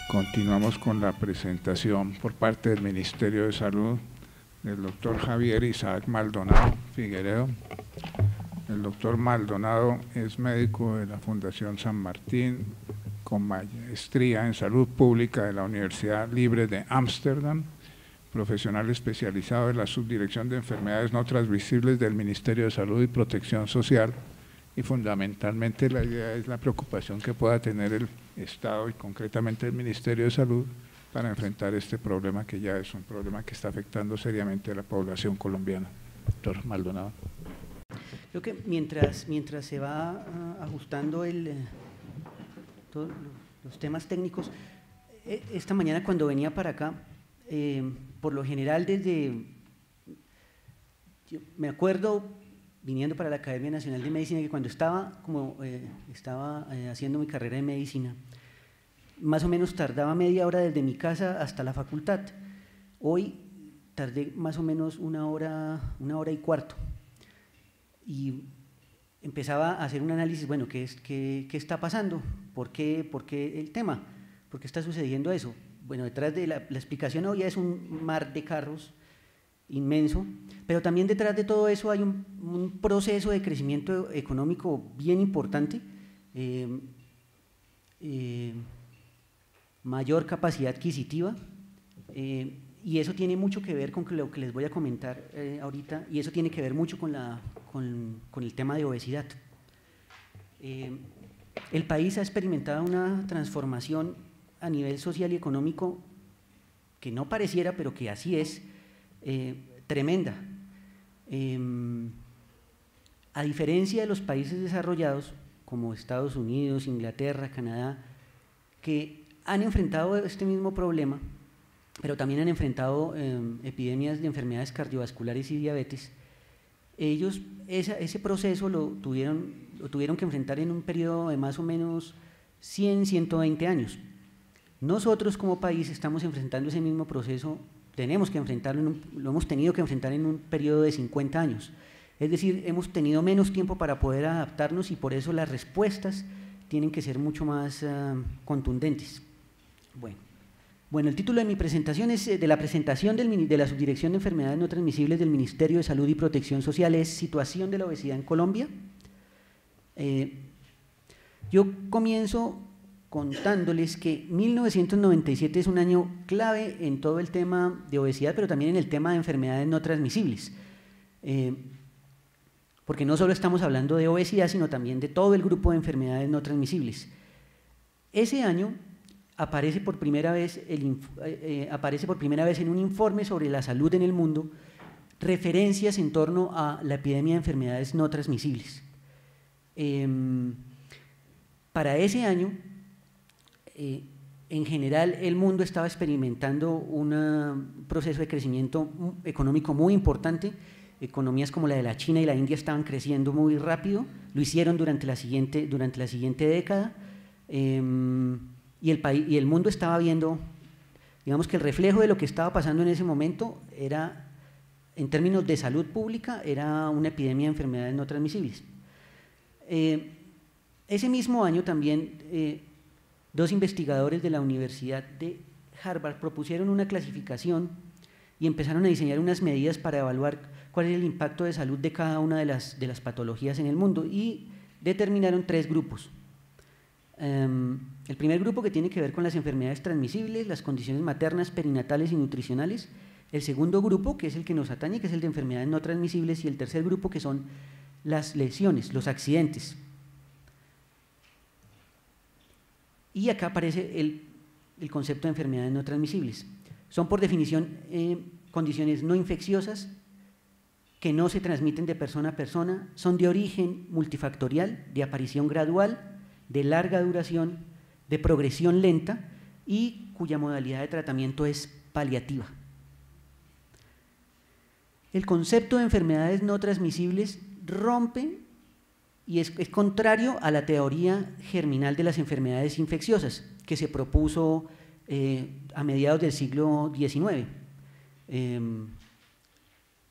Continuamos con la presentación por parte del Ministerio de Salud del doctor Javier Isaac Maldonado Figueredo. El doctor Maldonado es médico de la Fundación San Martín, con maestría en salud pública de la Universidad Libre de Ámsterdam, profesional especializado en la Subdirección de Enfermedades No Transmisibles del Ministerio de Salud y Protección Social, y fundamentalmente la idea es la preocupación que pueda tener el Estado y concretamente el Ministerio de Salud para enfrentar este problema, que ya es un problema que está afectando seriamente a la población colombiana. Doctor Maldonado. Creo que mientras se va ajustando todos los temas técnicos, esta mañana cuando venía para acá, por lo general me acuerdo viniendo para la Academia Nacional de Medicina que cuando estaba haciendo mi carrera de medicina, más o menos tardaba media hora desde mi casa hasta la facultad. Hoy tardé más o menos una hora y cuarto. Y empezaba a hacer un análisis, bueno, ¿qué está pasando? ¿Por qué el tema? ¿Por qué está sucediendo eso? Bueno, detrás de la explicación obvia es un mar de carros inmenso, pero también detrás de todo eso hay un proceso de crecimiento económico bien importante, mayor capacidad adquisitiva, y eso tiene mucho que ver con lo que les voy a comentar ahorita, y eso tiene que ver mucho con el tema de obesidad. El país ha experimentado una transformación a nivel social y económico que no pareciera, pero que así es, tremenda. A diferencia de los países desarrollados como Estados Unidos, Inglaterra, Canadá, que han enfrentado este mismo problema, pero también han enfrentado epidemias de enfermedades cardiovasculares y diabetes, ellos ese proceso lo tuvieron que enfrentar en un periodo de más o menos 100, 120 años. Nosotros como país estamos enfrentando ese mismo proceso, tenemos que enfrentarlo, lo hemos tenido que enfrentar en un periodo de 50 años. Es decir, hemos tenido menos tiempo para poder adaptarnos y por eso las respuestas tienen que ser mucho más contundentes. Bueno, el título de mi presentación es de la presentación de la Subdirección de Enfermedades No Transmisibles del Ministerio de Salud y Protección Social, es Situación de la Obesidad en Colombia. Yo comienzo contándoles que 1997 es un año clave en todo el tema de obesidad, pero también en el tema de enfermedades no transmisibles, porque no solo estamos hablando de obesidad, sino también de todo el grupo de enfermedades no transmisibles. Ese año aparece por primera vez en un informe sobre la salud en el mundo referencias en torno a la epidemia de enfermedades no transmisibles. Para ese año, en general, el mundo estaba experimentando un proceso de crecimiento económico muy importante. Economías como la de la China y la India estaban creciendo muy rápido, lo hicieron durante la siguiente década, y el mundo estaba viendo, digamos que el reflejo de lo que estaba pasando en ese momento era, en términos de salud pública, era una epidemia de enfermedades no transmisibles. Ese mismo año también dos investigadores de la Universidad de Harvard propusieron una clasificación y empezaron a diseñar unas medidas para evaluar cuál es el impacto de salud de cada una de las patologías en el mundo y determinaron 3 grupos. El primer grupo, que tiene que ver con las enfermedades transmisibles, las condiciones maternas, perinatales y nutricionales. El segundo grupo, que es el que nos atañe, que es el de enfermedades no transmisibles, y el tercer grupo, que son las lesiones, los accidentes. Y acá aparece el concepto de enfermedades no transmisibles. Son por definición condiciones no infecciosas que no se transmiten de persona a persona, son de origen multifactorial, de aparición gradual, de larga duración, de progresión lenta y cuya modalidad de tratamiento es paliativa. El concepto de enfermedades no transmisibles rompe y es contrario a la teoría germinal de las enfermedades infecciosas que se propuso a mediados del siglo XIX,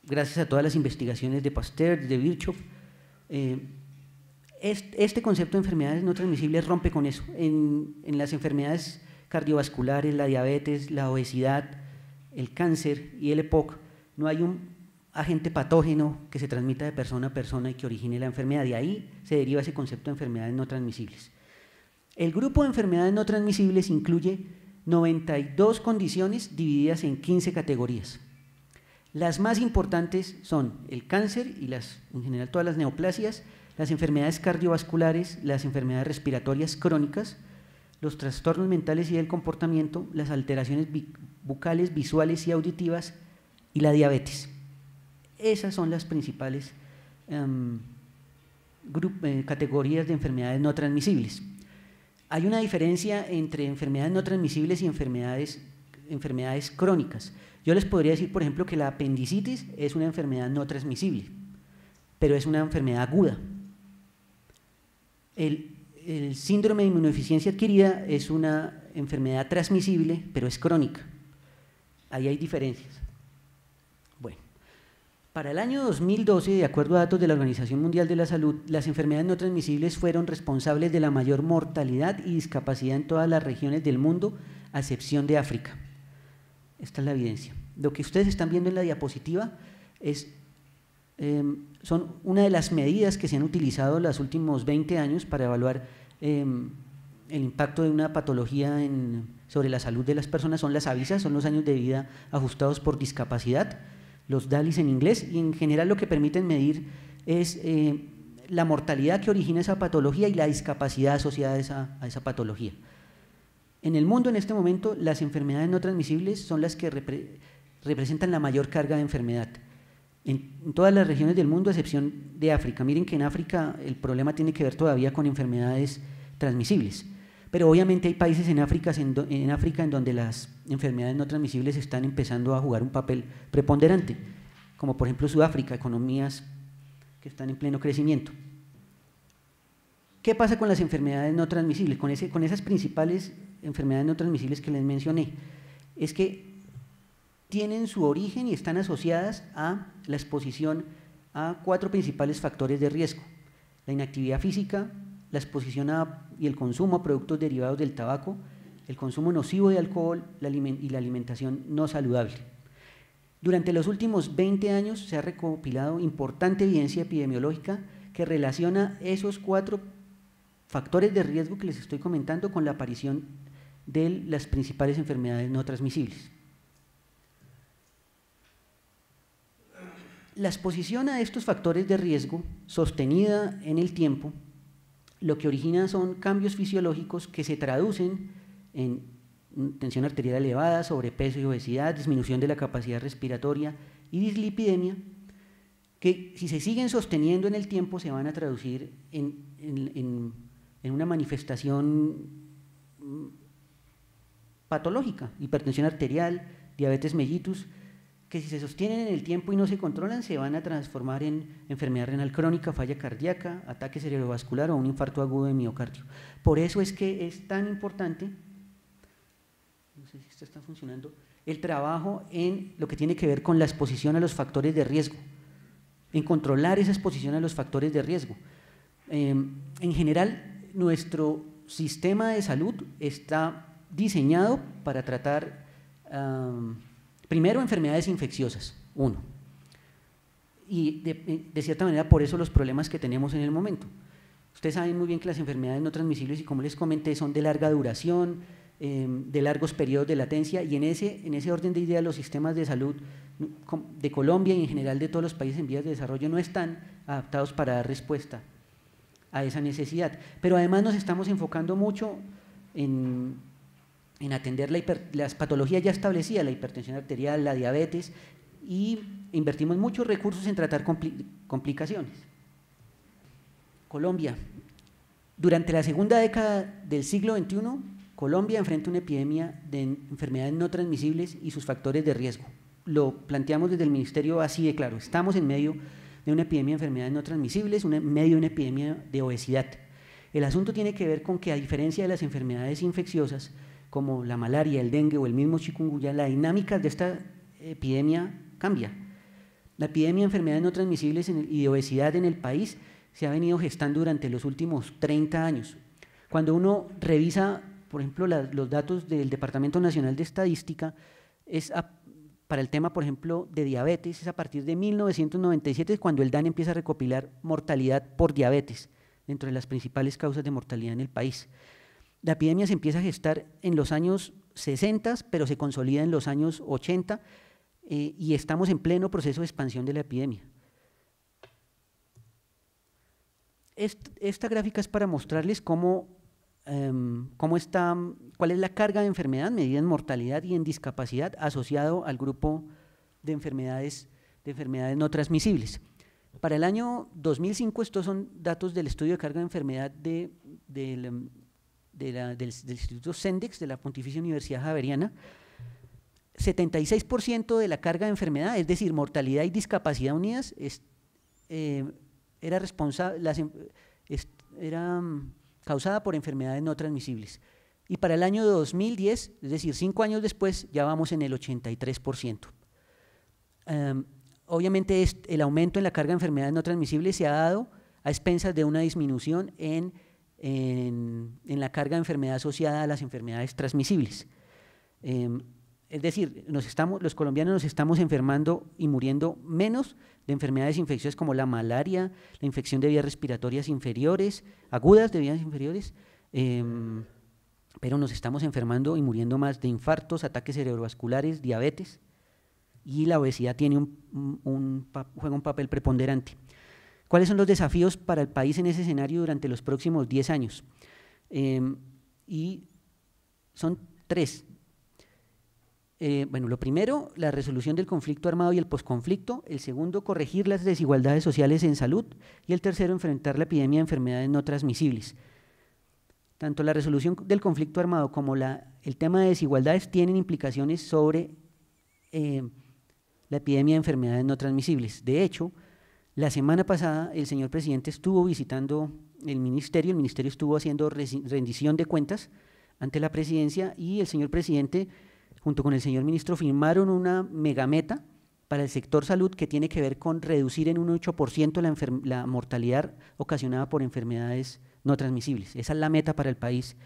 gracias a todas las investigaciones de Pasteur, de Virchow. Este concepto de enfermedades no transmisibles rompe con eso. En las enfermedades cardiovasculares, la diabetes, la obesidad, el cáncer y el EPOC, no hay un agente patógeno que se transmita de persona a persona y que origine la enfermedad. De ahí se deriva ese concepto de enfermedades no transmisibles. El grupo de enfermedades no transmisibles incluye 92 condiciones divididas en 15 categorías. Las más importantes son el cáncer y en general todas las neoplasias, las enfermedades cardiovasculares, las enfermedades respiratorias crónicas, los trastornos mentales y del comportamiento, las alteraciones bucales, visuales y auditivas y la diabetes. Esas son las principales categorías de enfermedades no transmisibles. Hay una diferencia entre enfermedades no transmisibles y enfermedades crónicas. Yo les podría decir, por ejemplo, que la apendicitis es una enfermedad no transmisible, pero es una enfermedad aguda. El síndrome de inmunodeficiencia adquirida es una enfermedad transmisible, pero es crónica. Ahí hay diferencias. Bueno, para el año 2012, de acuerdo a datos de la Organización Mundial de la Salud, las enfermedades no transmisibles fueron responsables de la mayor mortalidad y discapacidad en todas las regiones del mundo, a excepción de África. Esta es la evidencia. Lo que ustedes están viendo en la diapositiva son una de las medidas que se han utilizado en los últimos 20 años para evaluar el impacto de una patología sobre la salud de las personas. Son las AVISA, son los años de vida ajustados por discapacidad, los DALYs en inglés, y en general lo que permiten medir es la mortalidad que origina esa patología y la discapacidad asociada a esa patología. En el mundo en este momento las enfermedades no transmisibles son las que representan la mayor carga de enfermedad. En todas las regiones del mundo, a excepción de África. Miren que en África el problema tiene que ver todavía con enfermedades transmisibles, pero obviamente hay países en África en donde las enfermedades no transmisibles están empezando a jugar un papel preponderante, como por ejemplo Sudáfrica, economías que están en pleno crecimiento. ¿Qué pasa con las enfermedades no transmisibles? Con esas principales enfermedades no transmisibles que les mencioné, es que tienen su origen y están asociadas a la exposición a 4 principales factores de riesgo: la inactividad física, la exposición y el consumo a productos derivados del tabaco, el consumo nocivo de alcohol y la alimentación no saludable. Durante los últimos 20 años se ha recopilado importante evidencia epidemiológica que relaciona esos 4 factores de riesgo que les estoy comentando con la aparición de las principales enfermedades no transmisibles. La exposición a estos factores de riesgo sostenida en el tiempo lo que origina son cambios fisiológicos que se traducen en tensión arterial elevada, sobrepeso y obesidad, disminución de la capacidad respiratoria y dislipidemia, que si se siguen sosteniendo en el tiempo se van a traducir en una manifestación patológica: hipertensión arterial, diabetes mellitus, que si se sostienen en el tiempo y no se controlan se van a transformar en enfermedad renal crónica, falla cardíaca, ataque cerebrovascular o un infarto agudo de miocardio. Por eso es que es tan importante, no sé si esto está funcionando, el trabajo en lo que tiene que ver con la exposición a los factores de riesgo, en controlar esa exposición a los factores de riesgo. En general, nuestro sistema de salud está diseñado para tratar primero enfermedades infecciosas, y de cierta manera por eso los problemas que tenemos en el momento. Ustedes saben muy bien que las enfermedades no transmisibles, y como les comenté, son de larga duración, de largos periodos de latencia, y en ese orden de ideas los sistemas de salud de Colombia y en general de todos los países en vías de desarrollo no están adaptados para dar respuesta a esa necesidad. Pero además nos estamos enfocando mucho en atender las patologías ya establecidas, la hipertensión arterial, la diabetes, y invertimos muchos recursos en tratar complicaciones. Colombia. Durante la segunda década del siglo XXI, Colombia enfrenta una epidemia de enfermedades no transmisibles y sus factores de riesgo. Lo planteamos desde el Ministerio así de claro: estamos en medio de una epidemia de enfermedades no transmisibles, en medio de una epidemia de obesidad. El asunto tiene que ver con que, a diferencia de las enfermedades infecciosas, como la malaria, el dengue o el mismo chikungunya, la dinámica de esta epidemia cambia. La epidemia de enfermedades no transmisibles y de obesidad en el país se ha venido gestando durante los últimos 30 años. Cuando uno revisa por ejemplo, los datos del Departamento Nacional de Estadística, para el tema, por ejemplo, de diabetes, es a partir de 1997 cuando el DANE empieza a recopilar mortalidad por diabetes, dentro de las principales causas de mortalidad en el país. La epidemia se empieza a gestar en los años 60, pero se consolida en los años 80 y estamos en pleno proceso de expansión de la epidemia. Esta gráfica es para mostrarles cuál es la carga de enfermedad medida en mortalidad y en discapacidad asociado al grupo de enfermedades no transmisibles. Para el año 2005, estos son datos del estudio de carga de enfermedad del Instituto Sendex, de la Pontificia Universidad Javeriana. 76% de la carga de enfermedad, es decir, mortalidad y discapacidad unidas, era causada por enfermedades no transmisibles. Y para el año 2010, es decir, 5 años después, ya vamos en el 83%. Obviamente el aumento en la carga de enfermedades no transmisibles se ha dado a expensas de una disminución en la carga de enfermedad asociada a las enfermedades transmisibles. Es decir, los colombianos nos estamos enfermando y muriendo menos de enfermedades infecciosas como la malaria, la infección de vías respiratorias inferiores, agudas de vías inferiores, pero nos estamos enfermando y muriendo más de infartos, ataques cerebrovasculares, diabetes, y la obesidad juega un papel preponderante. ¿Cuáles son los desafíos para el país en ese escenario durante los próximos 10 años? Y son 3. Bueno, lo primero, la resolución del conflicto armado y el posconflicto. El segundo, corregir las desigualdades sociales en salud. Y el tercero, enfrentar la epidemia de enfermedades no transmisibles. Tanto la resolución del conflicto armado como el tema de desigualdades tienen implicaciones sobre la epidemia de enfermedades no transmisibles. De hecho, la semana pasada el señor presidente estuvo visitando el ministerio estuvo haciendo rendición de cuentas ante la presidencia y el señor presidente junto con el señor ministro firmaron una megameta para el sector salud que tiene que ver con reducir en un 8% la mortalidad ocasionada por enfermedades no transmisibles. Esa es la meta para el país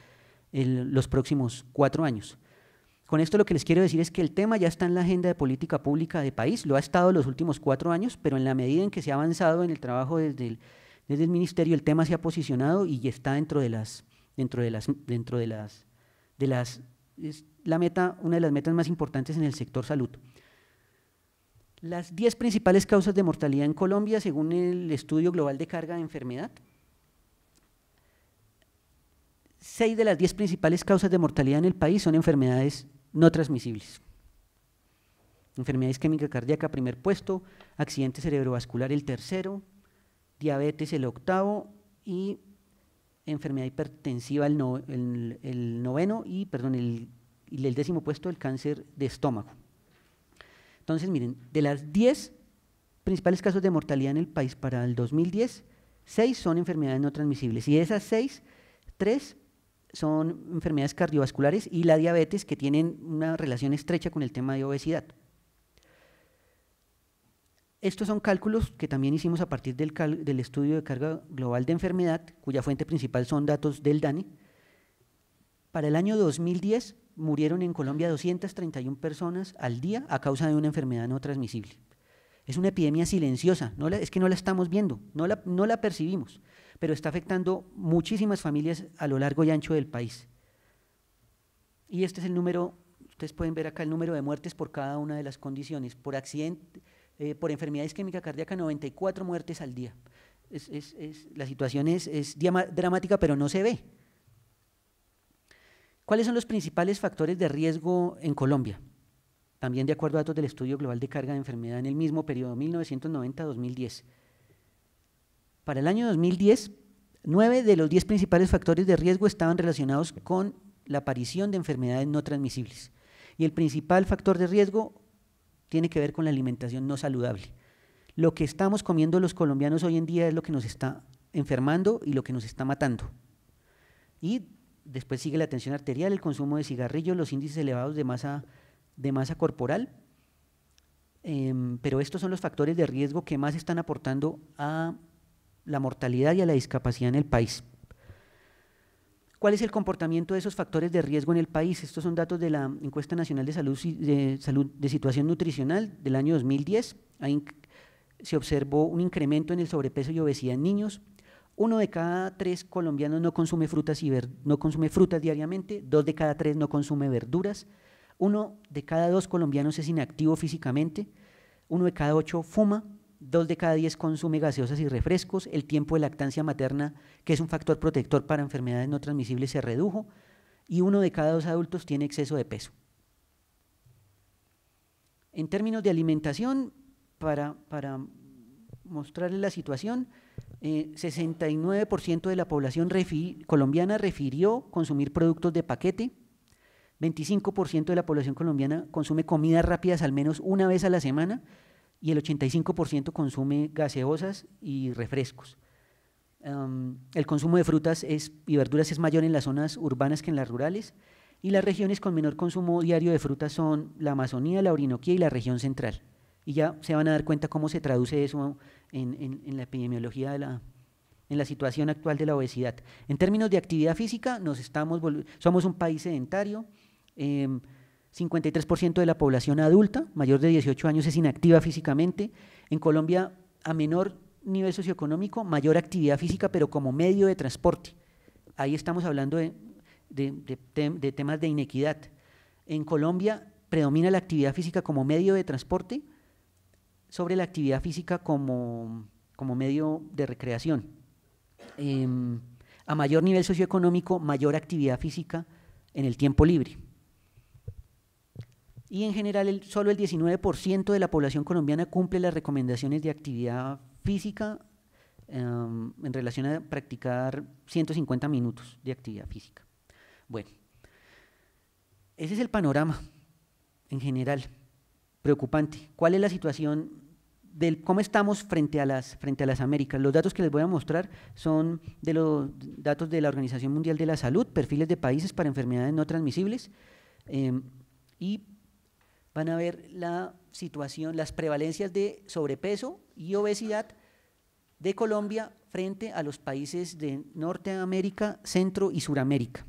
en los próximos 4 años. Con esto lo que les quiero decir es que el tema ya está en la agenda de política pública de país, lo ha estado los últimos 4 años, pero en la medida en que se ha avanzado en el trabajo desde el ministerio, el tema se ha posicionado y está una de las metas más importantes en el sector salud. Las 10 principales causas de mortalidad en Colombia, según el estudio global de carga de enfermedad, 6 de las 10 principales causas de mortalidad en el país son enfermedades no transmisibles. Enfermedad isquémica cardíaca, primer puesto, accidente cerebrovascular, el tercero, diabetes, el octavo, y enfermedad hipertensiva, el noveno, y el 10º puesto, el cáncer de estómago. Entonces, miren, de las 10 principales causas de mortalidad en el país para el 2010, 6 son enfermedades no transmisibles, y de esas 6, 3 son enfermedades cardiovasculares y la diabetes, que tienen una relación estrecha con el tema de obesidad. Estos son cálculos que también hicimos a partir del estudio de carga global de enfermedad, cuya fuente principal son datos del DANE. Para el año 2010 murieron en Colombia 231 personas al día a causa de una enfermedad no transmisible. Es una epidemia silenciosa, es que no la estamos viendo, no la percibimos, pero está afectando muchísimas familias a lo largo y ancho del país. Y este es el número, ustedes pueden ver acá el número de muertes por cada una de las condiciones. Por accidente, por enfermedad isquémica cardíaca, 94 muertes al día. La situación es dramática, pero no se ve. ¿Cuáles son los principales factores de riesgo en Colombia? También de acuerdo a datos del Estudio Global de Carga de Enfermedad en el mismo periodo 1990-2010. Para el año 2010, 9 de los 10 principales factores de riesgo estaban relacionados con la aparición de enfermedades no transmisibles. Y el principal factor de riesgo tiene que ver con la alimentación no saludable. Lo que estamos comiendo los colombianos hoy en día es lo que nos está enfermando y lo que nos está matando. Y después sigue la tensión arterial, el consumo de cigarrillos, los índices elevados de masa corporal, pero estos son los factores de riesgo que más están aportando a la mortalidad y a la discapacidad en el país. ¿Cuál es el comportamiento de esos factores de riesgo en el país? Estos son datos de la Encuesta Nacional de Situación Nutricional del año 2010. Ahí se observó un incremento en el sobrepeso y obesidad en niños. 1 de cada 3 colombianos no consume frutas diariamente, 2 de cada 3 no consume verduras, 1 de cada 2 colombianos es inactivo físicamente, 1 de cada 8 fuma, 2 de cada 10 consume gaseosas y refrescos, el tiempo de lactancia materna, que es un factor protector para enfermedades no transmisibles, se redujo, y 1 de cada 2 adultos tiene exceso de peso. En términos de alimentación, para mostrarles la situación, 69% de la población colombiana refirió consumir productos de paquete, 25% de la población colombiana consume comidas rápidas al menos una vez a la semana y el 85% consume gaseosas y refrescos. El consumo de frutas y verduras es mayor en las zonas urbanas que en las rurales, y las regiones con menor consumo diario de frutas son la Amazonía, la Orinoquía y la región central. Y ya se van a dar cuenta cómo se traduce eso en la epidemiología, en la situación actual de la obesidad. En términos de actividad física, somos un país sedentario, 53% de la población adulta, mayor de 18 años, es inactiva físicamente. En Colombia, a menor nivel socioeconómico, mayor actividad física, pero como medio de transporte. Ahí estamos hablando de temas de inequidad. En Colombia predomina la actividad física como medio de transporte sobre la actividad física como medio de recreación. A mayor nivel socioeconómico, mayor actividad física en el tiempo libre. Y en general, solo el 19% de la población colombiana cumple las recomendaciones de actividad física en relación a practicar 150 minutos de actividad física. Bueno, ese es el panorama en general, preocupante. ¿Cuál es la situación cómo estamos frente a las Américas? Los datos que les voy a mostrar son de los datos de la Organización Mundial de la Salud, perfiles de países para enfermedades no transmisibles, y van a ver la situación, las prevalencias de sobrepeso y obesidad de Colombia frente a los países de Norteamérica, Centro y Suramérica.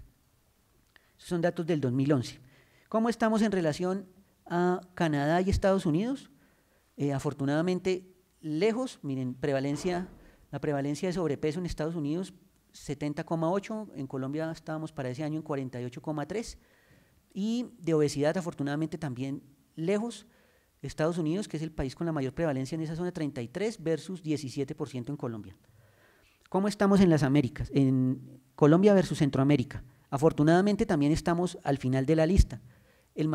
Esos son datos del 2011. ¿Cómo estamos en relación a Canadá y Estados Unidos? Afortunadamente lejos. Miren, la prevalencia de sobrepeso en Estados Unidos 70,8, en Colombia estábamos para ese año en 48,3, y de obesidad afortunadamente también lejos. Estados Unidos, que es el país con la mayor prevalencia en esa zona, 33 versus 17% en Colombia. ¿Cómo estamos en las Américas? En Colombia versus Centroamérica. Afortunadamente también estamos al final de la lista. El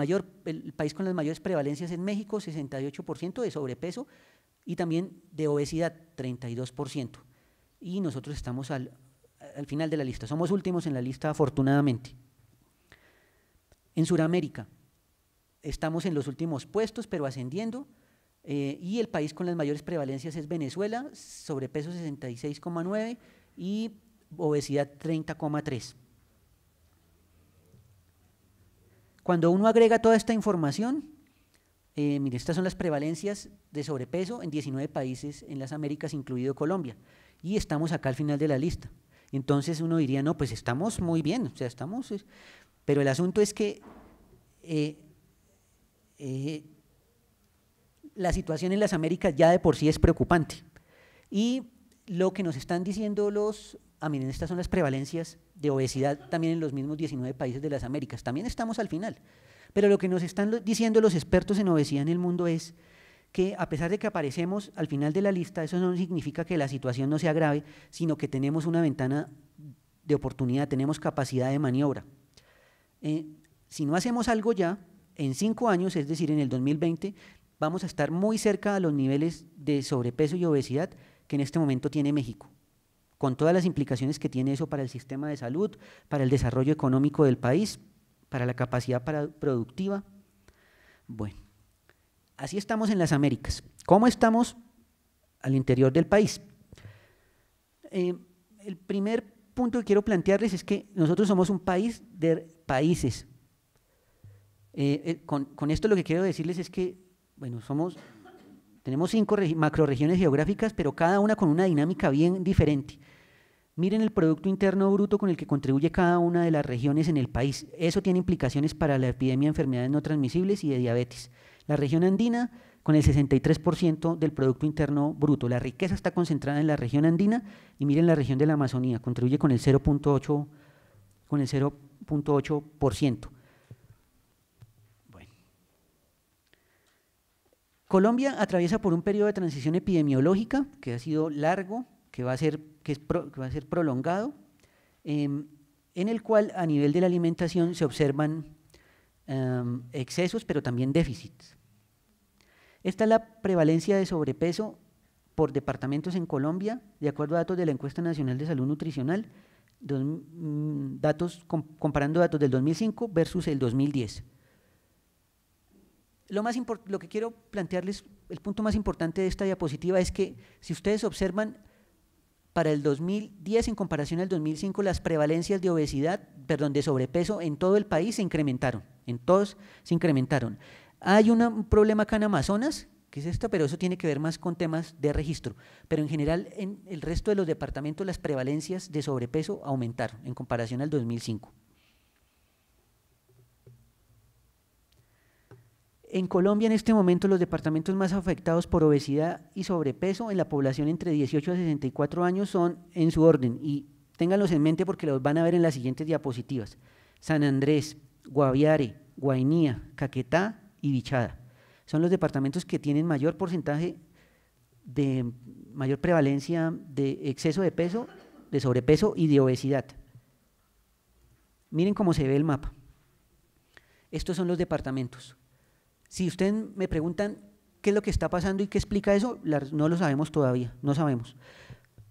país con las mayores prevalencias es México, 68% de sobrepeso, y también de obesidad, 32%. Y nosotros estamos al final de la lista, somos últimos en la lista afortunadamente. En Sudamérica estamos en los últimos puestos, pero ascendiendo, y el país con las mayores prevalencias es Venezuela, sobrepeso 66,9 y obesidad 30,3. Cuando uno agrega toda esta información, mire, estas son las prevalencias de sobrepeso en 19 países en las Américas, incluido Colombia, y estamos acá al final de la lista. Entonces uno diría, no, pues estamos muy bien, o sea, pero el asunto es que la situación en las Américas ya de por sí es preocupante, y lo que nos están diciendo miren, estas son las prevalencias de obesidad también en los mismos 19 países de las Américas, también estamos al final, pero lo que nos están diciendo los expertos en obesidad en el mundo es que a pesar de que aparecemos al final de la lista, eso no significa que la situación no sea grave, sino que tenemos una ventana de oportunidad, tenemos capacidad de maniobra. Si no hacemos algo ya, en 5 años, es decir, en el 2020, vamos a estar muy cerca a los niveles de sobrepeso y obesidad que en este momento tiene México, con todas las implicaciones que tiene eso para el sistema de salud, para el desarrollo económico del país, para la capacidad productiva. Bueno, así estamos en las Américas. ¿Cómo estamos al interior del país? El primer punto que quiero plantearles es que nosotros somos un país de países. Con esto lo que quiero decirles es que, bueno, tenemos 5 macroregiones geográficas, pero cada una con una dinámica bien diferente. Miren el Producto Interno Bruto con el que contribuye cada una de las regiones en el país. Eso tiene implicaciones para la epidemia de enfermedades no transmisibles y de diabetes. La región andina con el 63% del Producto Interno Bruto. La riqueza está concentrada en la región andina y miren la región de la Amazonía, contribuye con el 0.8%. Bueno. Colombia atraviesa por un periodo de transición epidemiológica que ha sido largo, que va a ser prolongado, en el cual a nivel de la alimentación se observan excesos, pero también déficits. Esta es la prevalencia de sobrepeso por departamentos en Colombia, de acuerdo a datos de la Encuesta Nacional de Salud Nutricional, comparando datos del 2005 versus el 2010. Lo que quiero plantearles, el punto más importante de esta diapositiva es que si ustedes observan, para el 2010 en comparación al 2005, las prevalencias de de sobrepeso en todo el país se incrementaron, en todos se incrementaron. Hay un problema acá en Amazonas, que es esto, pero eso tiene que ver más con temas de registro, pero en general en el resto de los departamentos las prevalencias de sobrepeso aumentaron en comparación al 2005. En Colombia en este momento los departamentos más afectados por obesidad y sobrepeso en la población entre 18 a 64 años son en su orden, y ténganlos en mente porque los van a ver en las siguientes diapositivas: San Andrés, Guaviare, Guainía, Caquetá y Bichada. Son los departamentos que tienen mayor prevalencia de exceso de peso, de sobrepeso y de obesidad. Miren cómo se ve el mapa. Estos son los departamentos. Si ustedes me preguntan qué es lo que está pasando y qué explica eso, no lo sabemos todavía, no sabemos.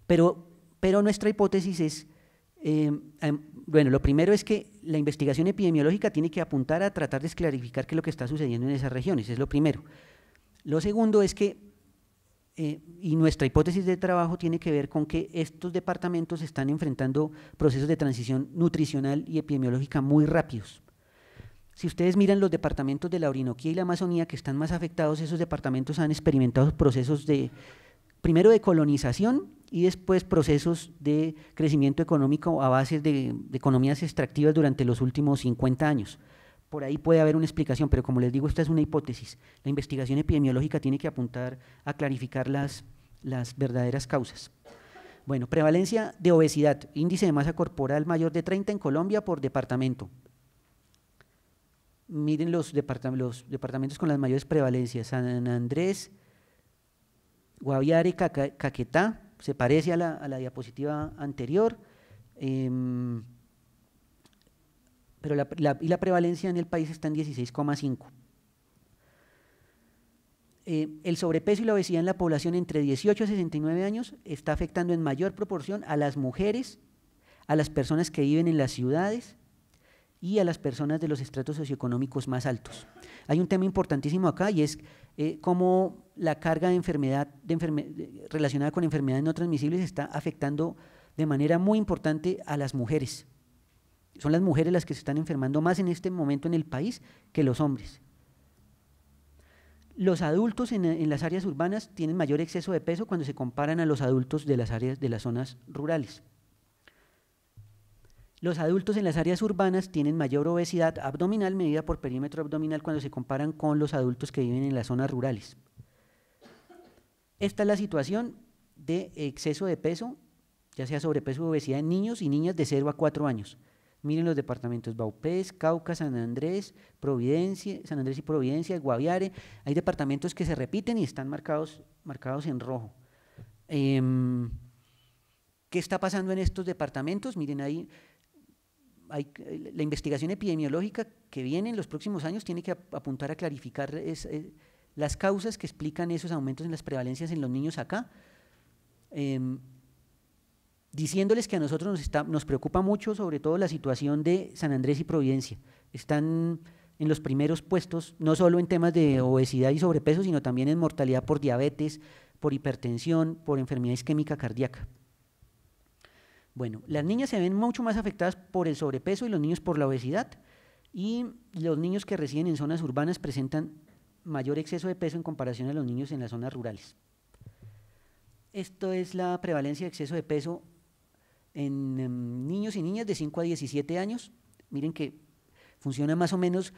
Pero nuestra hipótesis es, bueno, lo primero es que la investigación epidemiológica tiene que apuntar a tratar de clarificar qué es lo que está sucediendo en esas regiones, es lo primero. Lo segundo es que, y nuestra hipótesis de trabajo tiene que ver con que estos departamentos están enfrentando procesos de transición nutricional y epidemiológica muy rápidos. Si ustedes miran los departamentos de la Orinoquía y la Amazonía que están más afectados, esos departamentos han experimentado procesos primero de colonización y después procesos de crecimiento económico a base de economías extractivas durante los últimos 50 años. Por ahí puede haber una explicación, pero como les digo, esta es una hipótesis. La investigación epidemiológica tiene que apuntar a clarificar las verdaderas causas. Bueno, prevalencia de obesidad, índice de masa corporal mayor de 30 en Colombia por departamento. Miren los departamentos con las mayores prevalencias: San Andrés, Guaviare, Caquetá, se parece a la diapositiva anterior, pero la prevalencia en el país está en 16,5. El sobrepeso y la obesidad en la población entre 18 a 69 años está afectando en mayor proporción a las mujeres, a las personas que viven en las ciudades y a las personas de los estratos socioeconómicos más altos. Hay un tema importantísimo acá y es cómo la carga de enfermedad relacionada con enfermedades no transmisibles está afectando de manera muy importante a las mujeres. Son las mujeres las que se están enfermando más en este momento en el país que los hombres. Los adultos en las áreas urbanas tienen mayor exceso de peso cuando se comparan a los adultos de las zonas rurales. Los adultos en las áreas urbanas tienen mayor obesidad abdominal medida por perímetro abdominal cuando se comparan con los adultos que viven en las zonas rurales. Esta es la situación de exceso de peso, ya sea sobrepeso o obesidad en niños y niñas de 0 a 4 años. Miren los departamentos: Vaupés, Cauca, San Andrés y Providencia, Guaviare. Hay departamentos que se repiten y están marcados en rojo. ¿Qué está pasando en estos departamentos? Miren ahí. La investigación epidemiológica que viene en los próximos años tiene que apuntar a clarificar las causas que explican esos aumentos en las prevalencias en los niños acá, diciéndoles que a nosotros nos preocupa mucho sobre todo la situación de San Andrés y Providencia. Están en los primeros puestos, no solo en temas de obesidad y sobrepeso, sino también en mortalidad por diabetes, por hipertensión, por enfermedad isquémica cardíaca. Bueno, las niñas se ven mucho más afectadas por el sobrepeso y los niños por la obesidad, y los niños que residen en zonas urbanas presentan mayor exceso de peso en comparación a los niños en las zonas rurales. Esto es la prevalencia de exceso de peso en niños y niñas de 5 a 17 años. Miren que funciona más o menos,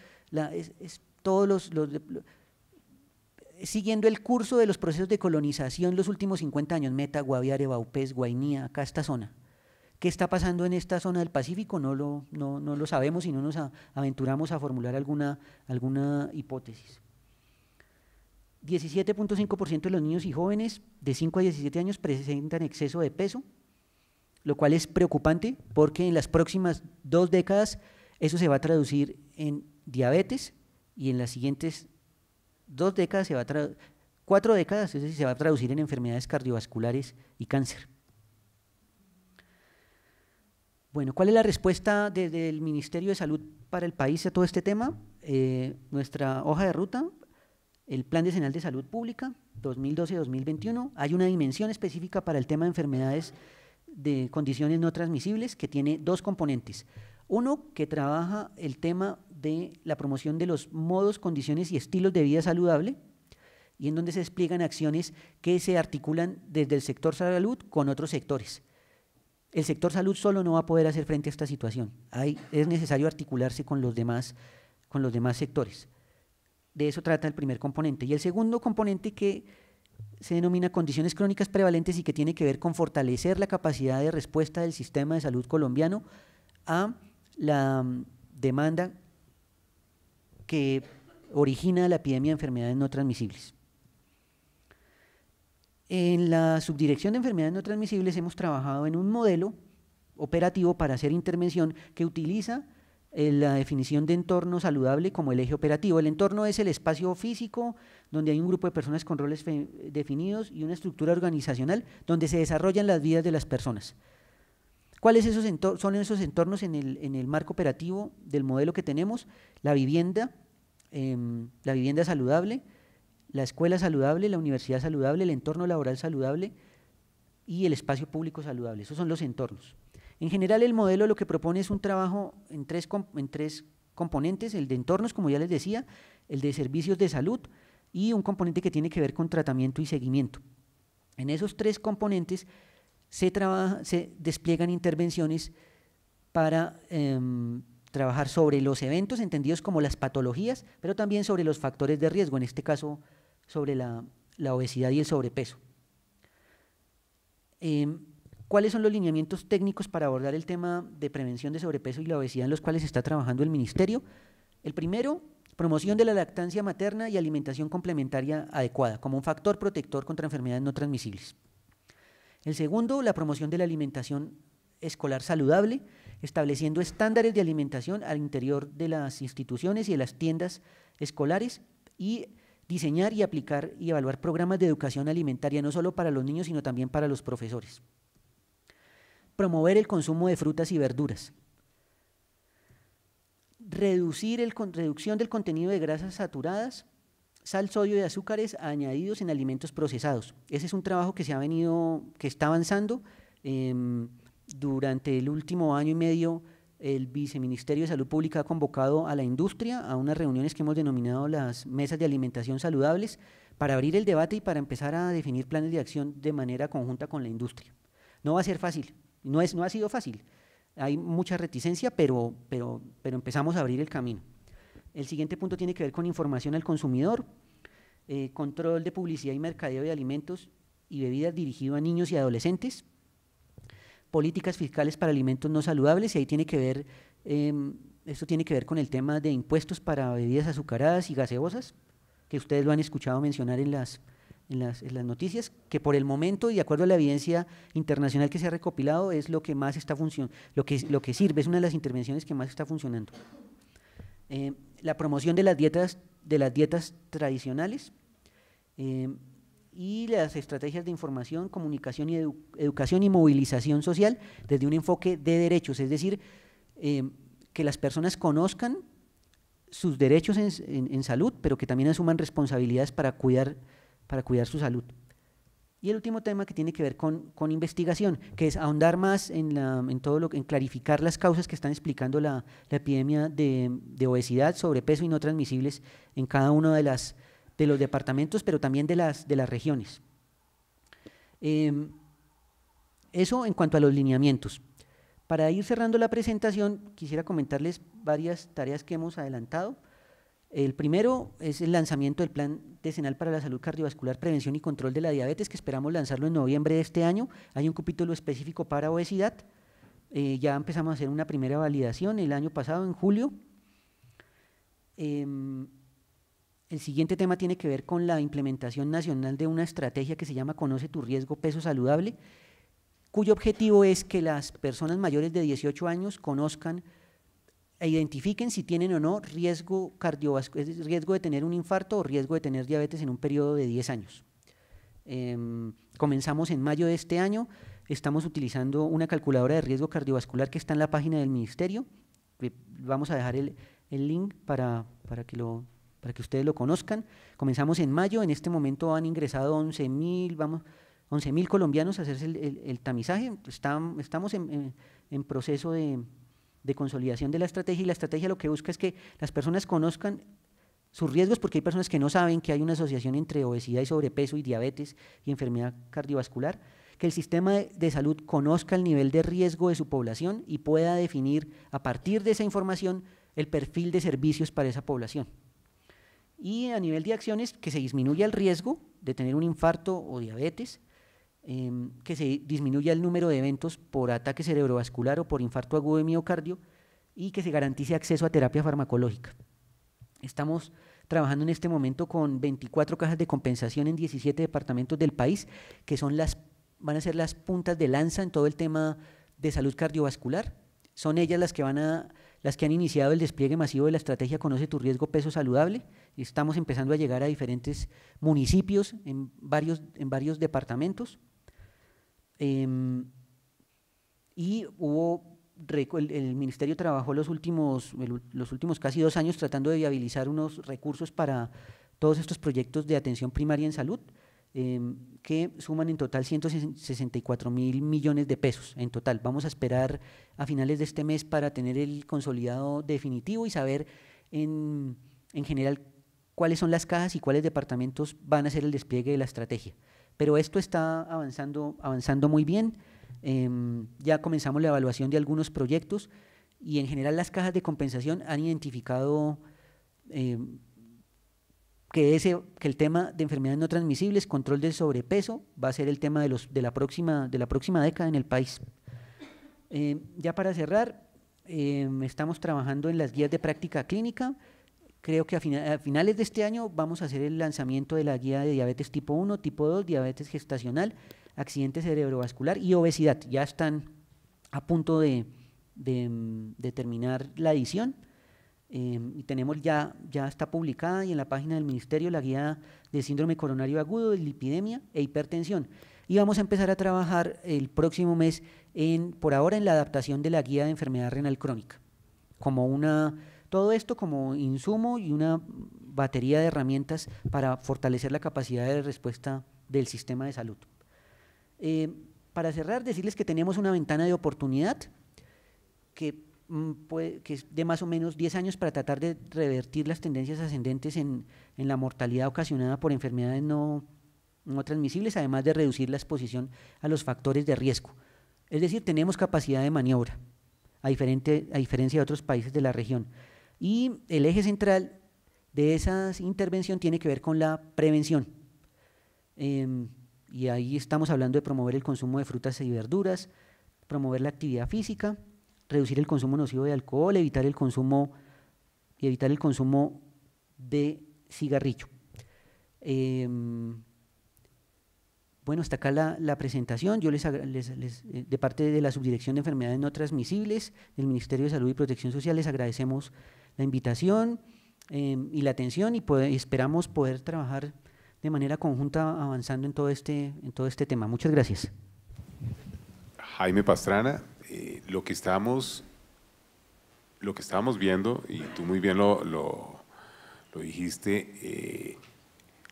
todos siguiendo el curso de los procesos de colonización los últimos 50 años, Meta, Guaviare, Vaupés, Guainía, acá esta zona. ¿Qué está pasando en esta zona del Pacífico? No lo sabemos y no nos aventuramos a formular alguna hipótesis. 17.5% de los niños y jóvenes de 5 a 17 años presentan exceso de peso, lo cual es preocupante porque en las próximas 2 décadas eso se va a traducir en diabetes y en las siguientes 2 décadas 4 décadas, es decir, se va a traducir en enfermedades cardiovasculares y cáncer. Bueno, ¿cuál es la respuesta desde el Ministerio de Salud para el país a todo este tema? Nuestra hoja de ruta, el Plan Decenal de Salud Pública 2012-2021, hay una dimensión específica para el tema de enfermedades de condiciones no transmisibles que tiene 2 componentes. Uno, que trabaja el tema de la promoción de los modos, condiciones y estilos de vida saludable, y en donde se despliegan acciones que se articulan desde el sector salud con otros sectores. El sector salud solo no va a poder hacer frente a esta situación. Es necesario articularse con los demás sectores. De eso trata el primer componente. Y el segundo componente, que se denomina condiciones crónicas prevalentes y que tiene que ver con fortalecer la capacidad de respuesta del sistema de salud colombiano a la demanda que origina la epidemia de enfermedades no transmisibles. En la Subdirección de Enfermedades No Transmisibles hemos trabajado en un modelo operativo para hacer intervención que utiliza la definición de entorno saludable como el eje operativo. El entorno es el espacio físico donde hay un grupo de personas con roles definidos y una estructura organizacional donde se desarrollan las vidas de las personas. ¿Cuáles son esos entornos en el marco operativo del modelo que tenemos? La vivienda saludable, la escuela saludable, la universidad saludable, el entorno laboral saludable y el espacio público saludable. Esos son los entornos. En general, el modelo lo que propone es un trabajo en tres componentes: el de entornos, como ya les decía, el de servicios de salud y un componente que tiene que ver con tratamiento y seguimiento. En esos 3 componentes se despliegan intervenciones para trabajar sobre los eventos entendidos como las patologías, pero también sobre los factores de riesgo, en este caso sobre la obesidad y el sobrepeso. ¿Cuáles son los lineamientos técnicos para abordar el tema de prevención de sobrepeso y la obesidad en los cuales está trabajando el Ministerio? El primero, promoción de la lactancia materna y alimentación complementaria adecuada como un factor protector contra enfermedades no transmisibles. El segundo, la promoción de la alimentación escolar saludable, estableciendo estándares de alimentación al interior de las instituciones y de las tiendas escolares, y diseñar y aplicar y evaluar programas de educación alimentaria no solo para los niños sino también para los profesores. Promover el consumo de frutas y verduras. Reducción del contenido de grasas saturadas, sal, sodio y azúcares añadidos en alimentos procesados. Ese es un trabajo que está avanzando. Durante el último año y medio, el Viceministerio de Salud Pública ha convocado a la industria a unas reuniones que hemos denominado las mesas de alimentación saludables, para abrir el debate y para empezar a definir planes de acción de manera conjunta con la industria. No va a ser fácil, no ha sido fácil, hay mucha reticencia, pero empezamos a abrir el camino. El siguiente punto tiene que ver con información al consumidor, control de publicidad y mercadeo de alimentos y bebidas dirigido a niños y adolescentes, políticas fiscales para alimentos no saludables, y ahí tiene que ver, esto tiene que ver con el tema de impuestos para bebidas azucaradas y gaseosas, que ustedes lo han escuchado mencionar en las noticias, que por el momento y de acuerdo a la evidencia internacional que se ha recopilado es lo que más está funcionando, lo que sirve, es una de las intervenciones que más está funcionando. La promoción de las dietas tradicionales, y las estrategias de información, comunicación y educación y movilización social desde un enfoque de derechos, es decir, que las personas conozcan sus derechos en salud, pero que también asuman responsabilidades para cuidar su salud. Y el último tema, que tiene que ver con investigación, que es ahondar más en clarificar las causas que están explicando la epidemia de obesidad, sobrepeso y no transmisibles en cada uno de los departamentos, pero también de las regiones. Eso en cuanto a los lineamientos. Para ir cerrando la presentación, quisiera comentarles varias tareas que hemos adelantado. El primero es el lanzamiento del Plan Decenal para la Salud Cardiovascular, Prevención y Control de la Diabetes, que esperamos lanzarlo en noviembre de este año. Hay un capítulo específico para obesidad. Ya empezamos a hacer una primera validación el año pasado, en julio. El siguiente tema tiene que ver con la implementación nacional de una estrategia que se llama Conoce tu riesgo peso saludable, cuyo objetivo es que las personas mayores de 18 años conozcan e identifiquen si tienen o no riesgo cardiovascular, riesgo de tener un infarto o riesgo de tener diabetes en un periodo de 10 años. Comenzamos en mayo de este año, estamos utilizando una calculadora de riesgo cardiovascular que está en la página del ministerio. Vamos a dejar el link para que ustedes lo conozcan. Comenzamos en mayo, en este momento han ingresado 11.000 colombianos a hacerse el tamizaje. Estamos en proceso de consolidación de la estrategia, y la estrategia lo que busca es que las personas conozcan sus riesgos, porque hay personas que no saben que hay una asociación entre obesidad y sobrepeso y diabetes y enfermedad cardiovascular, que el sistema de salud conozca el nivel de riesgo de su población y pueda definir a partir de esa información el perfil de servicios para esa población. Y a nivel de acciones, que se disminuya el riesgo de tener un infarto o diabetes, que se disminuya el número de eventos por ataque cerebrovascular o por infarto agudo de miocardio, y que se garantice acceso a terapia farmacológica. Estamos trabajando en este momento con 24 cajas de compensación en 17 departamentos del país, que van a ser las puntas de lanza en todo el tema de salud cardiovascular. Son ellas las que han iniciado el despliegue masivo de la estrategia Conoce tu riesgo peso saludable, y estamos empezando a llegar a diferentes municipios en varios departamentos. Y el ministerio trabajó los últimos casi 2 años tratando de viabilizar unos recursos para todos estos proyectos de atención primaria en salud, que suman en total 164.000 millones de pesos en total. Vamos a esperar a finales de este mes para tener el consolidado definitivo y saber en general cuáles son las cajas y cuáles departamentos van a hacer el despliegue de la estrategia. Pero esto está avanzando muy bien. Ya comenzamos la evaluación de algunos proyectos, y en general las cajas de compensación han identificado que el tema de enfermedades no transmisibles, control del sobrepeso, va a ser el tema de la próxima década en el país. Ya para cerrar, estamos trabajando en las guías de práctica clínica. Creo que a finales de este año vamos a hacer el lanzamiento de la guía de diabetes tipo 1, tipo 2, diabetes gestacional, accidente cerebrovascular y obesidad. Ya están a punto de terminar la edición, y tenemos ya está publicada, y en la página del ministerio, la guía de síndrome coronario agudo, de lipidemia e hipertensión. Y vamos a empezar a trabajar el próximo mes por ahora en la adaptación de la guía de enfermedad renal crónica, todo esto como insumo y una batería de herramientas para fortalecer la capacidad de respuesta del sistema de salud. Para cerrar, decirles que tenemos una ventana de oportunidad que es de más o menos 10 años para tratar de revertir las tendencias ascendentes en la mortalidad ocasionada por enfermedades no transmisibles, además de reducir la exposición a los factores de riesgo. Es decir, tenemos capacidad de maniobra, a diferencia de otros países de la región. Y el eje central de esa intervención tiene que ver con la prevención. Y ahí estamos hablando de promover el consumo de frutas y verduras, promover la actividad física, reducir el consumo nocivo de alcohol, evitar el consumo de cigarrillo. Bueno, hasta acá la presentación. Yo de parte de la Subdirección de Enfermedades No Transmisibles del Ministerio de Salud y Protección Social, les agradecemos la invitación y la atención, y esperamos poder trabajar de manera conjunta avanzando en todo este tema. Muchas gracias. Jaime Pastrana, lo que estábamos viendo, y tú muy bien lo dijiste,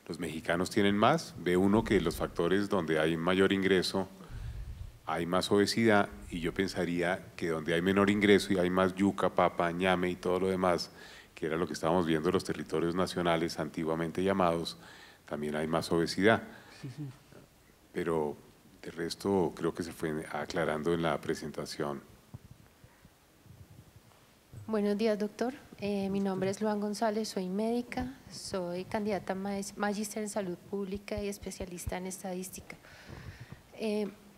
los mexicanos tienen más. Ve uno que los factores donde hay mayor ingreso hay más obesidad, y yo pensaría que donde hay menor ingreso y hay más yuca, papa, ñame y todo lo demás, que era lo que estábamos viendo en los territorios nacionales antiguamente llamados, también hay más obesidad. Sí. Pero de resto creo que se fue aclarando en la presentación. Buenos días, doctor. Mi nombre es Luan González, soy médica, soy candidata a magíster en salud pública y especialista en estadística.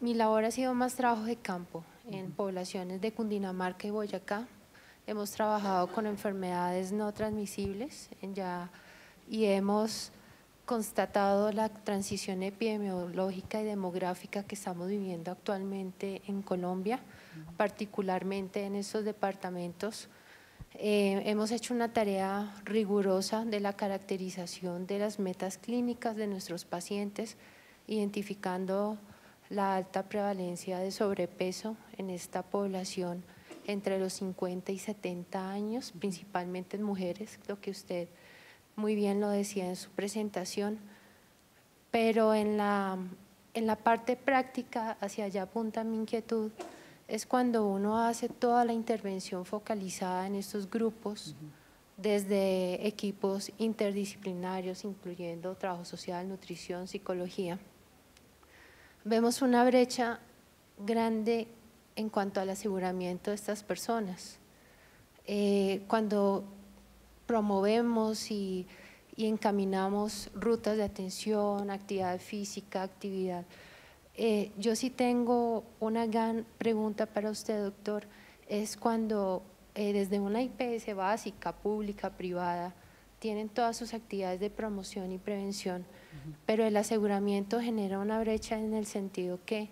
Mi labor ha sido más trabajo de campo en poblaciones de Cundinamarca y Boyacá. Hemos trabajado con enfermedades no transmisibles y hemos constatado la transición epidemiológica y demográfica que estamos viviendo actualmente en Colombia, particularmente en estos departamentos. Hemos hecho una tarea rigurosa de la caracterización de las metas clínicas de nuestros pacientes, identificando la alta prevalencia de sobrepeso en esta población entre los 50 y 70 años, principalmente en mujeres, lo que usted muy bien lo decía en su presentación, pero en la parte práctica, hacia allá apunta mi inquietud, es cuando uno hace toda la intervención focalizada en estos grupos, desde equipos interdisciplinarios, incluyendo trabajo social, nutrición, psicología. Vemos una brecha grande en cuanto al aseguramiento de estas personas. Cuando promovemos y encaminamos rutas de atención, actividad física, actividad. Yo sí tengo una gran pregunta para usted, doctor, es cuando desde una IPS básica, pública, privada, tienen todas sus actividades de promoción y prevención, pero el aseguramiento genera una brecha en el sentido que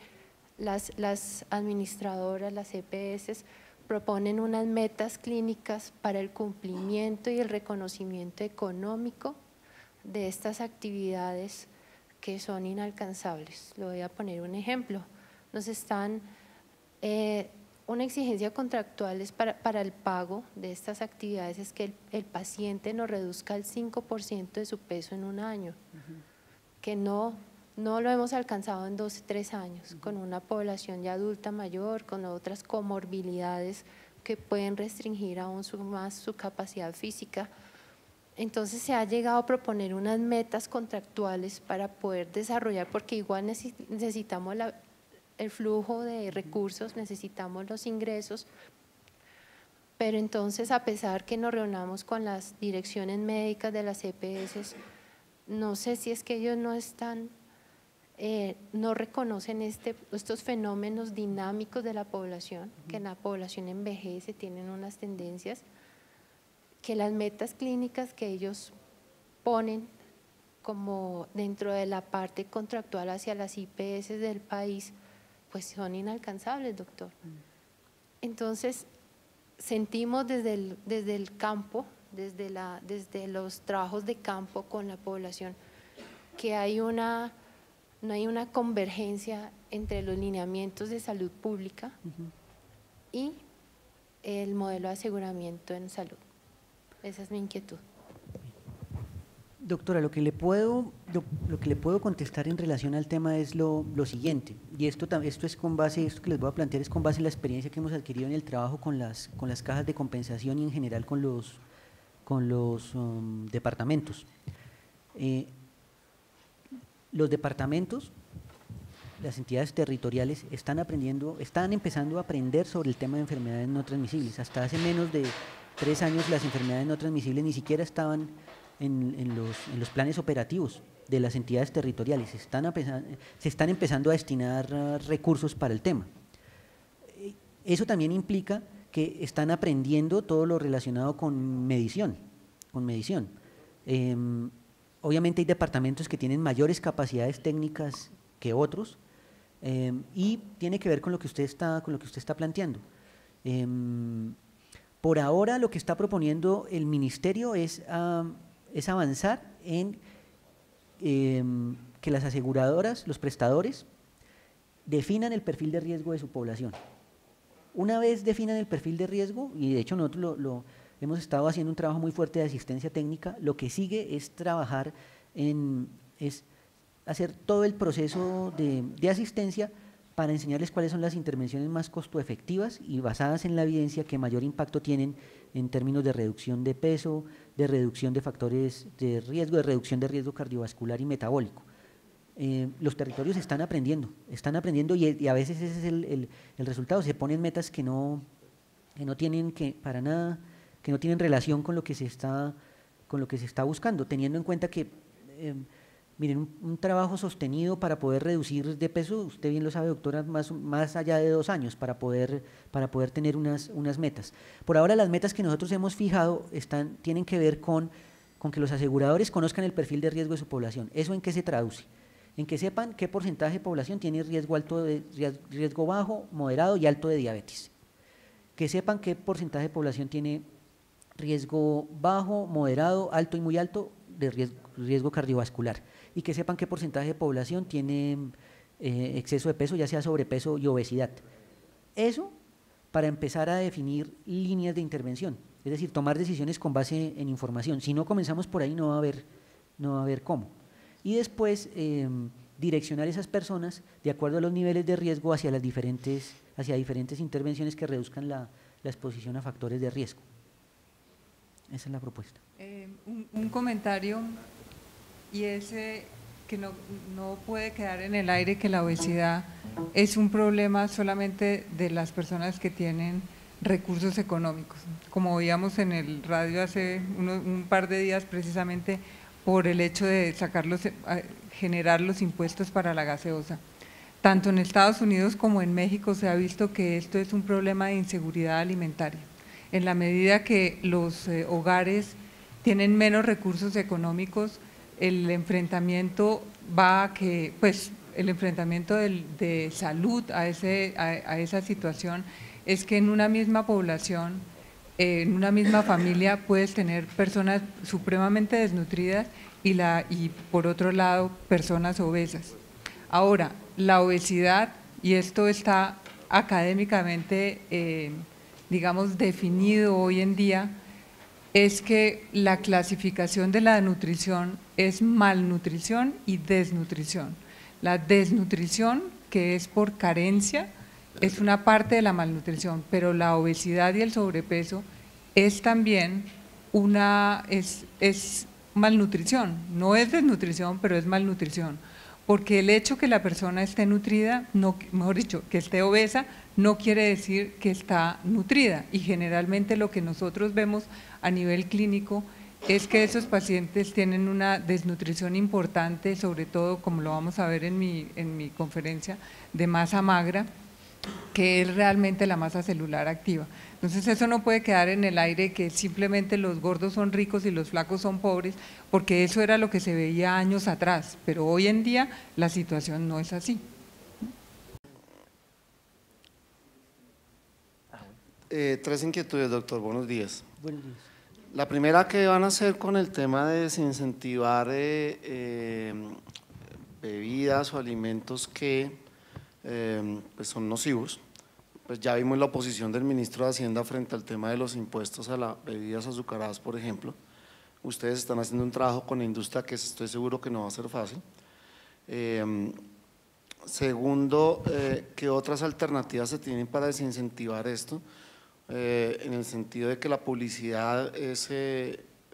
las administradoras, las EPS, proponen unas metas clínicas para el cumplimiento y el reconocimiento económico de estas actividades que son inalcanzables. Le voy a poner un ejemplo. Nos están, una exigencia contractual es para el pago de estas actividades es que el paciente nos reduzca el 5% de su peso en un año, que no lo hemos alcanzado en 2 o 3 años, con una población ya adulta mayor, con otras comorbilidades que pueden restringir aún más su capacidad física. Entonces se ha llegado a proponer unas metas contractuales para poder desarrollar, porque igual necesitamos el flujo de recursos, necesitamos los ingresos, pero entonces a pesar que nos reunamos con las direcciones médicas de las EPS, no sé si es que ellos no están… no reconocen estos fenómenos dinámicos de la población, que la población envejece, tienen unas tendencias, que las metas clínicas que ellos ponen como dentro de la parte contractual hacia las IPS del país, pues son inalcanzables, doctor. Entonces, sentimos desde el campo, desde los trabajos de campo con la población, que no hay una convergencia entre los lineamientos de salud pública y el modelo de aseguramiento en salud. Esa es mi inquietud. Doctora, lo que le puedo contestar en relación al tema es lo siguiente, y esto es con base, esto que les voy a plantear es con base en la experiencia que hemos adquirido en el trabajo con las cajas de compensación y en general con los departamentos. Los departamentos, las entidades territoriales están empezando a aprender sobre el tema de enfermedades no transmisibles. Hasta hace menos de 3 años las enfermedades no transmisibles ni siquiera estaban en los planes operativos de las entidades territoriales. Se están empezando a destinar recursos para el tema. Eso también implica que están aprendiendo todo lo relacionado con medición. Obviamente hay departamentos que tienen mayores capacidades técnicas que otros y tiene que ver con lo que usted está planteando. Por ahora lo que está proponiendo el ministerio es avanzar en que las aseguradoras, los prestadores, definan el perfil de riesgo de su población. Una vez definan el perfil de riesgo, y de hecho nosotros hemos estado haciendo un trabajo muy fuerte de asistencia técnica, lo que sigue es trabajar es hacer todo el proceso de asistencia para enseñarles cuáles son las intervenciones más costo efectivas y basadas en la evidencia que mayor impacto tienen en términos de reducción de peso, de reducción de factores de reducción de riesgo cardiovascular y metabólico. Los territorios están aprendiendo y a veces ese es el resultado, se ponen metas que no que no tienen para nada, que no tienen relación con lo que se está buscando, teniendo en cuenta que, miren, un trabajo sostenido para poder reducir de peso, usted bien lo sabe, doctora, más allá de 2 años para poder tener unas metas. Por ahora las metas que nosotros hemos fijado tienen que ver con que los aseguradores conozcan el perfil de riesgo de su población. ¿Eso en qué se traduce? En que sepan qué porcentaje de población tiene riesgo bajo, moderado y alto de diabetes. Que sepan qué porcentaje de población tiene riesgo bajo, moderado, alto y muy alto de riesgo cardiovascular. Y que sepan qué porcentaje de población tiene exceso de peso, ya sea sobrepeso y obesidad. Eso para empezar a definir líneas de intervención, es decir, tomar decisiones con base en información. Si no comenzamos por ahí no va a haber cómo. Y después direccionar esas personas de acuerdo a los niveles de riesgo hacia diferentes intervenciones que reduzcan la exposición a factores de riesgo. Esa es la propuesta. Un comentario, y es que no puede quedar en el aire que la obesidad es un problema solamente de las personas que tienen recursos económicos. Como veíamos en el radio hace un par de días, precisamente por el hecho de generar los impuestos para la gaseosa. Tanto en Estados Unidos como en México se ha visto que esto es un problema de inseguridad alimentaria. En la medida que los hogares tienen menos recursos económicos, el enfrentamiento el enfrentamiento de salud a esa situación es que en una misma población, en una misma familia puedes tener personas supremamente desnutridas y por otro lado personas obesas. Ahora, la obesidad, y esto está académicamente digamos definido hoy en día, es que la clasificación de la nutrición es malnutrición y desnutrición. La desnutrición, que es por carencia, es una parte de la malnutrición, pero la obesidad y el sobrepeso es también es malnutrición, no es desnutrición, pero es malnutrición, porque el hecho que la persona esté nutrida, mejor dicho, que esté obesa, no quiere decir que está nutrida, y generalmente lo que nosotros vemos a nivel clínico es que esos pacientes tienen una desnutrición importante, sobre todo como lo vamos a ver en mi conferencia, de masa magra, que es realmente la masa celular activa. Entonces eso no puede quedar en el aire que simplemente los gordos son ricos y los flacos son pobres, porque eso era lo que se veía años atrás, pero hoy en día la situación no es así. Tres inquietudes, doctor. Buenos días. Buenos días. La primera, ¿qué van a hacer con el tema de desincentivar bebidas o alimentos que pues son nocivos? Pues ya vimos la oposición del ministro de Hacienda frente al tema de los impuestos a las bebidas azucaradas, por ejemplo. Ustedes están haciendo un trabajo con la industria que estoy seguro que no va a ser fácil. Segundo, ¿qué otras alternativas se tienen para desincentivar esto? En el sentido de que la publicidad es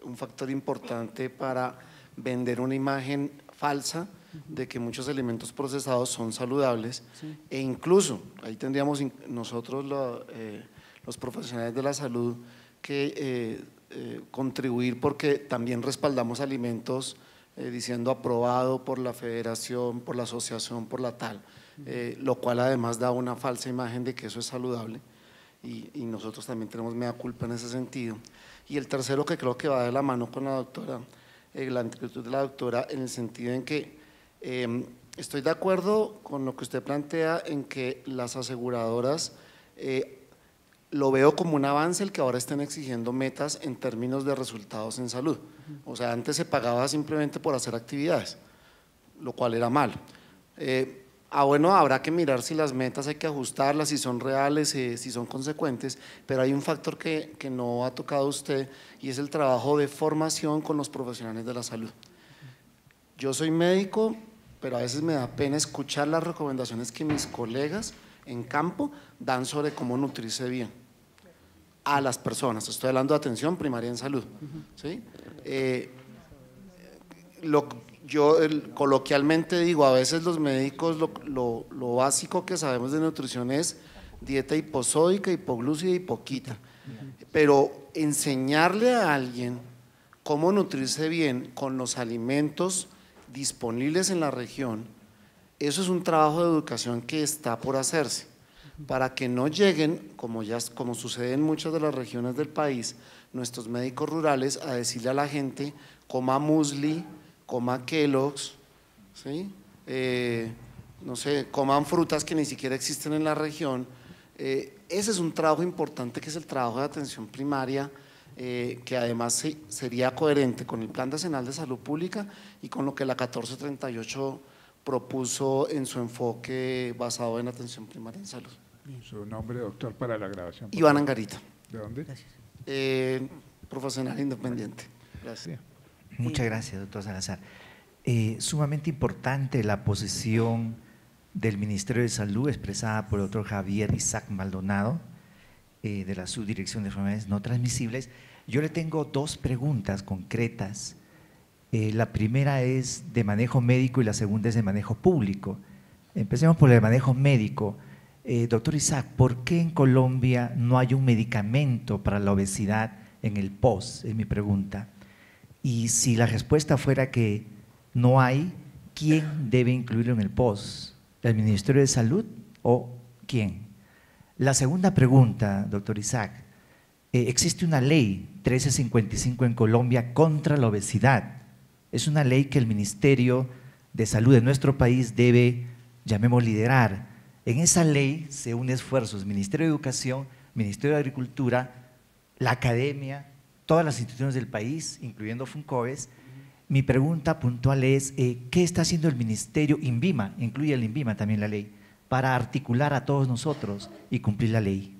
un factor importante para vender una imagen falsa de que muchos alimentos procesados son saludables, sí. E incluso ahí tendríamos nosotros los profesionales de la salud que contribuir, porque también respaldamos alimentos diciendo aprobado por la federación, por la asociación, por la tal, lo cual además da una falsa imagen de que eso es saludable. Y nosotros también tenemos mea culpa en ese sentido. Y el tercero, que creo que va de la mano con la doctora, la inquietud de la doctora, en el sentido en que estoy de acuerdo con lo que usted plantea en que las aseguradoras, lo veo como un avance el que ahora estén exigiendo metas en términos de resultados en salud. O sea, antes se pagaba simplemente por hacer actividades, lo cual era mal. Bueno, habrá que mirar si las metas hay que ajustarlas, si son reales, si son consecuentes, pero hay un factor que no ha tocado usted, y es el trabajo de formación con los profesionales de la salud. Yo soy médico, pero a veces me da pena escuchar las recomendaciones que mis colegas en campo dan sobre cómo nutrirse bien a las personas. Estoy hablando de atención primaria en salud, ¿sí? Yo coloquialmente digo, a veces los médicos lo básico que sabemos de nutrición es dieta hiposódica, hipoglúcida, hipoquita. Pero enseñarle a alguien cómo nutrirse bien con los alimentos disponibles en la región, eso es un trabajo de educación que está por hacerse, para que no lleguen, como sucede en muchas de las regiones del país, nuestros médicos rurales a decirle a la gente, coma muesli, coma Kellogg's, ¿sí? No sé, coman frutas que ni siquiera existen en la región. Ese es un trabajo importante, que es el trabajo de atención primaria, que además sería coherente con el Plan Nacional de Salud Pública y con lo que la 1438 propuso en su enfoque basado en atención primaria en salud. Su nombre, doctor, para la grabación. Iván Angarita. ¿De dónde? Gracias. Profesional independiente. Gracias. Muchas gracias, doctor Salazar. Sumamente importante la posición del Ministerio de Salud expresada por el doctor Javier Isaac Maldonado, de la Subdirección de Enfermedades No Transmisibles. Yo le tengo dos preguntas concretas. La primera es de manejo médico y la segunda es de manejo público. Empecemos por el manejo médico. Doctor Isaac, ¿por qué en Colombia no hay un medicamento para la obesidad en el POS? Es mi pregunta. Y si la respuesta fuera que no hay, ¿quién debe incluirlo en el POS? ¿El Ministerio de Salud o quién? La segunda pregunta, doctor Isaac, existe una ley 1355 en Colombia contra la obesidad. Es una ley que el Ministerio de Salud de nuestro país debe, llamemos, liderar. En esa ley se unen esfuerzos, Ministerio de Educación, Ministerio de Agricultura, la academia, todas las instituciones del país, incluyendo FUNCOVES. Mi pregunta puntual es, ¿qué está haciendo el Ministerio, INVIMA, incluye el INVIMA también la ley, para articular a todos nosotros y cumplir la ley?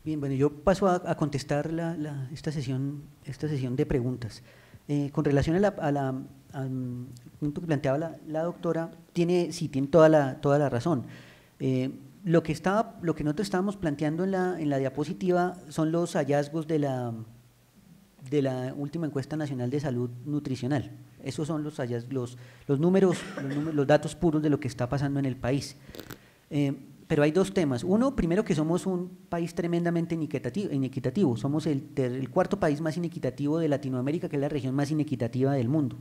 Bien, bueno, yo paso a contestar esta sesión de preguntas. Con relación al punto que planteaba la doctora, tiene toda la razón. Lo que nosotros estábamos planteando en la diapositiva son los hallazgos de la última encuesta nacional de salud nutricional. Esos son los números, los datos puros de lo que está pasando en el país. Pero hay dos temas. Uno, primero, que somos un país tremendamente inequitativo. Somos el cuarto país más inequitativo de Latinoamérica, que es la región más inequitativa del mundo.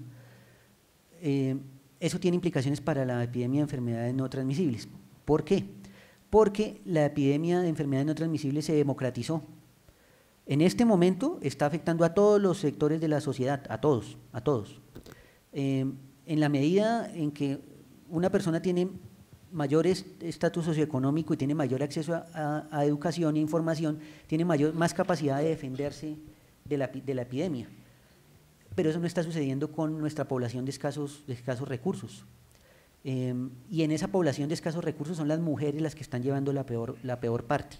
Eso tiene implicaciones para la epidemia de enfermedades no transmisibles. ¿Por qué? Porque la epidemia de enfermedades no transmisibles se democratizó. En este momento está afectando a todos los sectores de la sociedad, a todos. En la medida en que una persona tiene mayor estatus socioeconómico y tiene mayor acceso a educación e información, tiene más capacidad de defenderse de la epidemia. Pero eso no está sucediendo con nuestra población de escasos recursos. Y en esa población de escasos recursos son las mujeres las que están llevando la peor parte.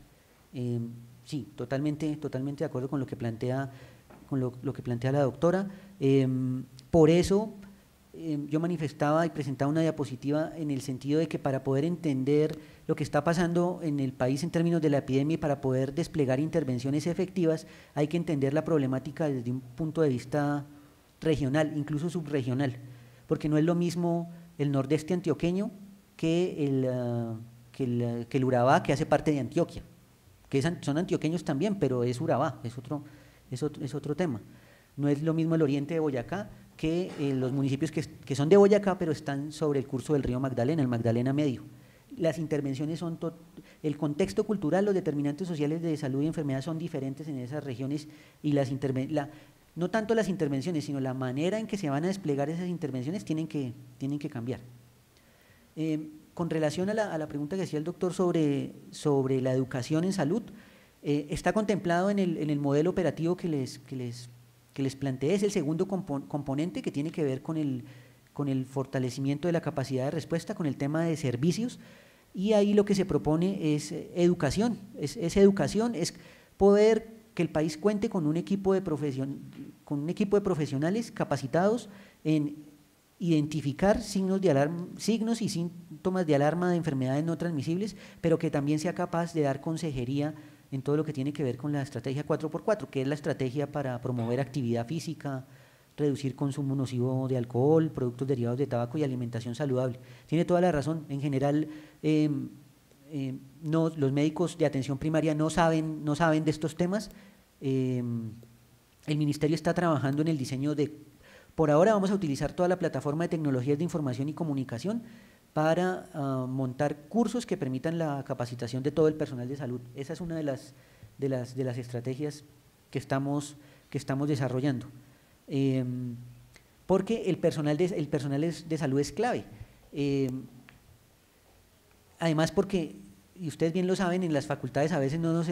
Sí, totalmente de acuerdo con lo que plantea la doctora. Por eso yo manifestaba y presentaba una diapositiva en el sentido de que para poder entender lo que está pasando en el país en términos de la epidemia y para poder desplegar intervenciones efectivas, hay que entender la problemática desde un punto de vista regional, incluso subregional, porque no es lo mismo el nordeste antioqueño que el Urabá, que hace parte de Antioquia, que son antioqueños también, pero es Urabá, es otro tema. No es lo mismo el oriente de Boyacá que los municipios que son de Boyacá, pero están sobre el curso del río Magdalena, el Magdalena Medio. Las intervenciones son, el contexto cultural, los determinantes sociales de salud y enfermedad son diferentes en esas regiones y no tanto las intervenciones, sino la manera en que se van a desplegar esas intervenciones tienen que cambiar. Con relación a la pregunta que hacía el doctor sobre la educación en salud, está contemplado en el modelo operativo que les planteé. Es el segundo componente, que tiene que ver con el fortalecimiento de la capacidad de respuesta, con el tema de servicios, y ahí lo que se propone es educación, es poder que el país cuente con un equipo de profesionales capacitados en identificar signos y síntomas de alarma de enfermedades no transmisibles, pero que también sea capaz de dar consejería en todo lo que tiene que ver con la estrategia 4x4, que es la estrategia para promover actividad física, reducir consumo nocivo de alcohol, productos derivados de tabaco y alimentación saludable. Tiene toda la razón. En general, los médicos de atención primaria no saben de estos temas. El Ministerio está trabajando en el diseño por ahora vamos a utilizar toda la plataforma de tecnologías de información y comunicación para montar cursos que permitan la capacitación de todo el personal de salud. Esa es una de las estrategias que estamos desarrollando. Porque el personal de salud es clave. Además porque, y ustedes bien lo saben, en las facultades a veces no nos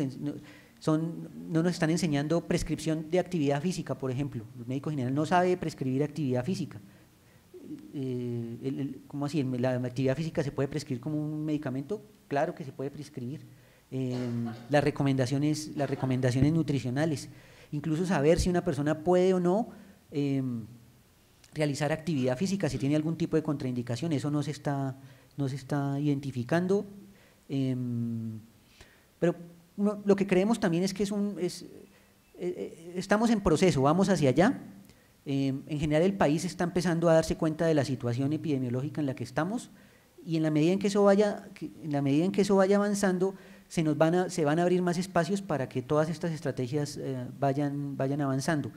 están enseñando prescripción de actividad física, por ejemplo. El médico general no sabe prescribir actividad física. ¿Cómo así? ¿La actividad física se puede prescribir como un medicamento? Claro que se puede prescribir. Las recomendaciones nutricionales, incluso saber si una persona puede o no realizar actividad física, si tiene algún tipo de contraindicación, eso no se está identificando. Pero lo que creemos también es que estamos en proceso, vamos hacia allá. En general el país está empezando a darse cuenta de la situación epidemiológica en la que estamos, y en la medida en que eso vaya avanzando, se van a abrir más espacios para que todas estas estrategias vayan avanzando.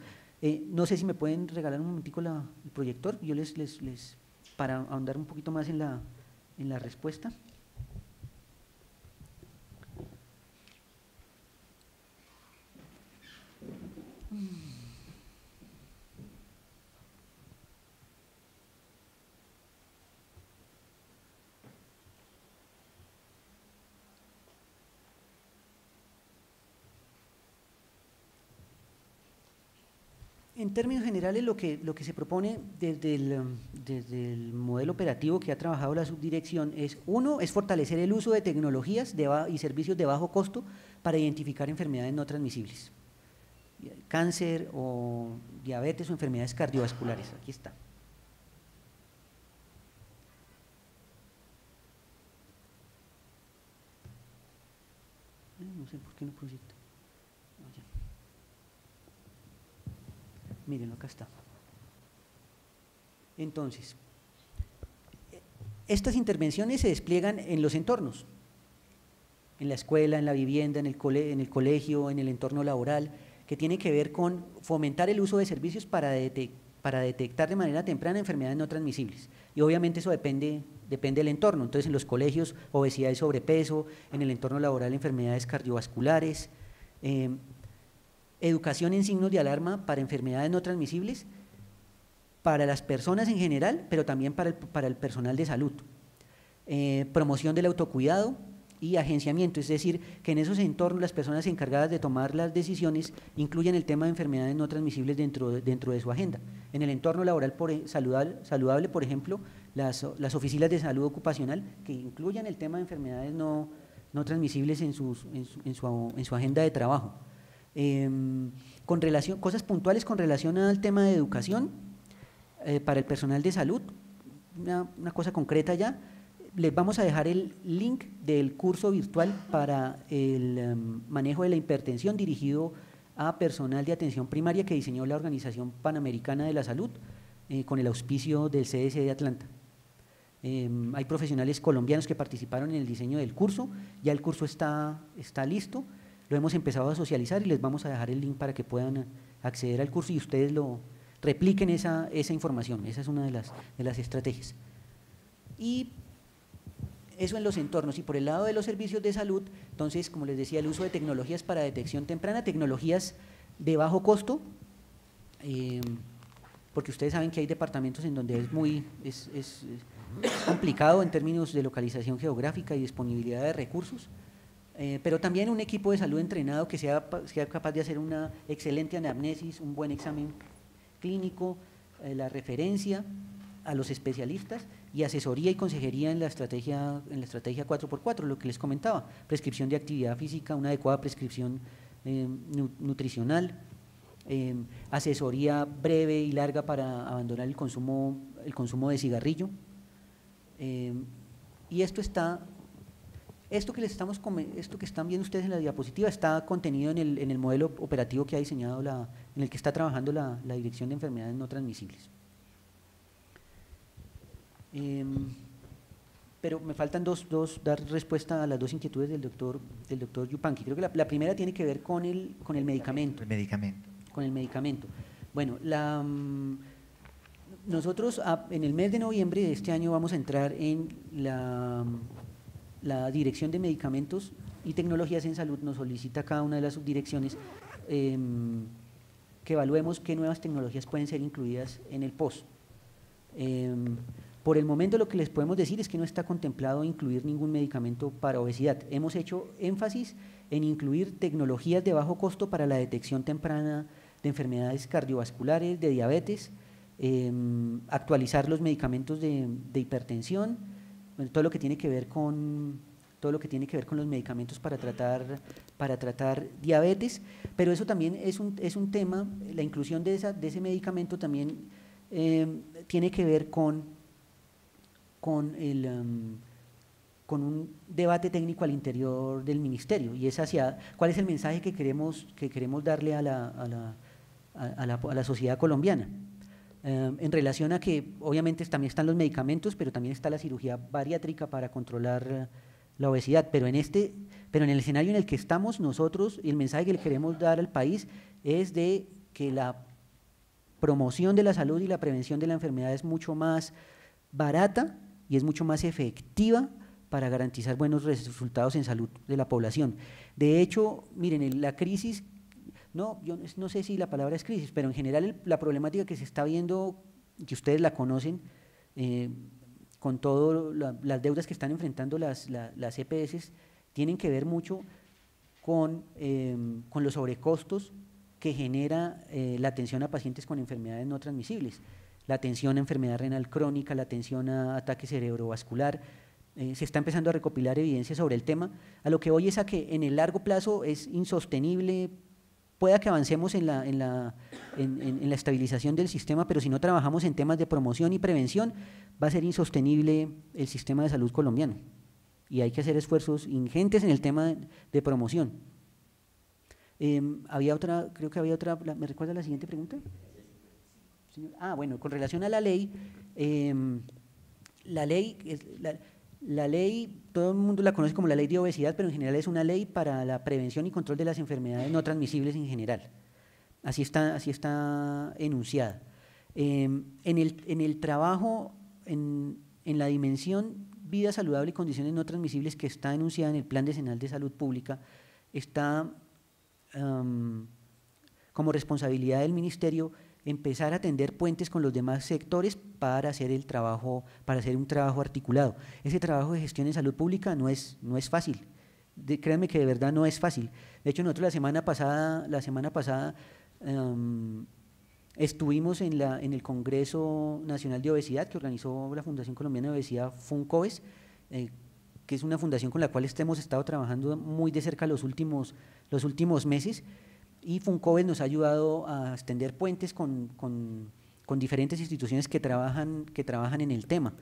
No sé si me pueden regalar un momentico el proyector, yo para ahondar un poquito más en la respuesta. En términos generales, lo que se propone desde el modelo operativo que ha trabajado la subdirección es, uno, es fortalecer el uso de tecnologías y servicios de bajo costo para identificar enfermedades no transmisibles, cáncer o diabetes o enfermedades cardiovasculares. Aquí está. No sé por qué no proyecta. Miren, acá está. Entonces, estas intervenciones se despliegan en los entornos, en la escuela, en la vivienda, en el colegio, en el entorno laboral, que tiene que ver con fomentar el uso de servicios para detectar de manera temprana enfermedades no transmisibles. Y obviamente eso depende del entorno. Entonces, en los colegios, obesidad y sobrepeso; en el entorno laboral, enfermedades cardiovasculares; educación en signos de alarma para enfermedades no transmisibles, para las personas en general, pero también para el personal de salud. Promoción del autocuidado y agenciamiento, es decir, que en esos entornos las personas encargadas de tomar las decisiones incluyan el tema de enfermedades no transmisibles dentro de su agenda. En el entorno laboral saludable, por ejemplo, las oficinas de salud ocupacional que incluyan el tema de enfermedades no transmisibles en su agenda de trabajo. Cosas puntuales con relación al tema de educación para el personal de salud, una cosa concreta ya. Les vamos a dejar el link del curso virtual para el manejo de la hipertensión dirigido a personal de atención primaria que diseñó la Organización Panamericana de la Salud con el auspicio del CDC de Atlanta. Hay profesionales colombianos que participaron en el diseño del curso, ya el curso está listo. Lo hemos empezado a socializar y les vamos a dejar el link para que puedan acceder al curso y ustedes lo repliquen esa información. Esa es una de las estrategias. Y eso en los entornos. Y por el lado de los servicios de salud, entonces, como les decía, el uso de tecnologías para detección temprana, tecnologías de bajo costo, porque ustedes saben que hay departamentos en donde es complicado en términos de localización geográfica y disponibilidad de recursos. Pero también un equipo de salud entrenado que sea capaz de hacer una excelente anamnesis, un buen examen clínico, la referencia a los especialistas y asesoría y consejería en la estrategia 4x4, lo que les comentaba, prescripción de actividad física, una adecuada prescripción nutricional, asesoría breve y larga para abandonar el consumo de cigarrillo. Y esto que están viendo ustedes en la diapositiva está contenido en el modelo operativo que ha diseñado en el que está trabajando la Dirección de Enfermedades No Transmisibles. pero me faltan dar respuesta a las dos inquietudes del doctor Yupanqui. Creo que la primera tiene que ver con el medicamento. El medicamento. Con el medicamento. Bueno, nosotros en el mes de noviembre de este año vamos a entrar en la Dirección de Medicamentos y Tecnologías en Salud. Nos solicita cada una de las subdirecciones que evaluemos qué nuevas tecnologías pueden ser incluidas en el POS. Por el momento lo que les podemos decir es que no está contemplado incluir ningún medicamento para obesidad. Hemos hecho énfasis en incluir tecnologías de bajo costo para la detección temprana de enfermedades cardiovasculares, de diabetes, actualizar los medicamentos de hipertensión, todo lo que tiene que ver con los medicamentos para tratar diabetes, pero eso también es un tema, la inclusión de ese medicamento también tiene que ver con un debate técnico al interior del ministerio, y es hacia cuál es el mensaje que queremos darle a la sociedad colombiana, en relación a que obviamente también están los medicamentos, pero también está la cirugía bariátrica para controlar la obesidad, pero en el escenario en el que estamos nosotros, el mensaje que le queremos dar al país es de que la promoción de la salud y la prevención de la enfermedad es mucho más barata y es mucho más efectiva para garantizar buenos resultados en salud de la población. De hecho, miren, la crisis, yo no sé si la palabra es crisis, pero en general la problemática que se está viendo, que ustedes la conocen, con todas las deudas que están enfrentando las EPS, tienen que ver mucho con los sobrecostos que genera la atención a pacientes con enfermedades no transmisibles, la atención a enfermedad renal crónica, la atención a ataque cerebrovascular. Se está empezando a recopilar evidencia sobre el tema, a lo que voy es a que en el largo plazo es insostenible, pueda que avancemos en la estabilización del sistema, pero si no trabajamos en temas de promoción y prevención, va a ser insostenible el sistema de salud colombiano, y hay que hacer esfuerzos ingentes en el tema de promoción. Creo que había otra, ¿me recuerda la siguiente pregunta? Bueno, con relación a la ley, la ley, todo el mundo la conoce como la ley de obesidad, pero en general es una ley para la prevención y control de las enfermedades no transmisibles en general. Así está enunciada. En el trabajo, en la dimensión vida saludable y condiciones no transmisibles que está enunciada en el Plan Decenal de Salud Pública, está como responsabilidad del Ministerio empezar a tender puentes con los demás sectores para hacer un trabajo articulado. Ese trabajo de gestión en salud pública no es fácil, créanme que de verdad no es fácil. De hecho, nosotros la semana pasada estuvimos en el Congreso Nacional de Obesidad que organizó la Fundación Colombiana de Obesidad, FUNCOBES, que es una fundación con la cual hemos estado trabajando muy de cerca los últimos meses, y FUNCOBES nos ha ayudado a extender puentes con diferentes instituciones que trabajan en el tema.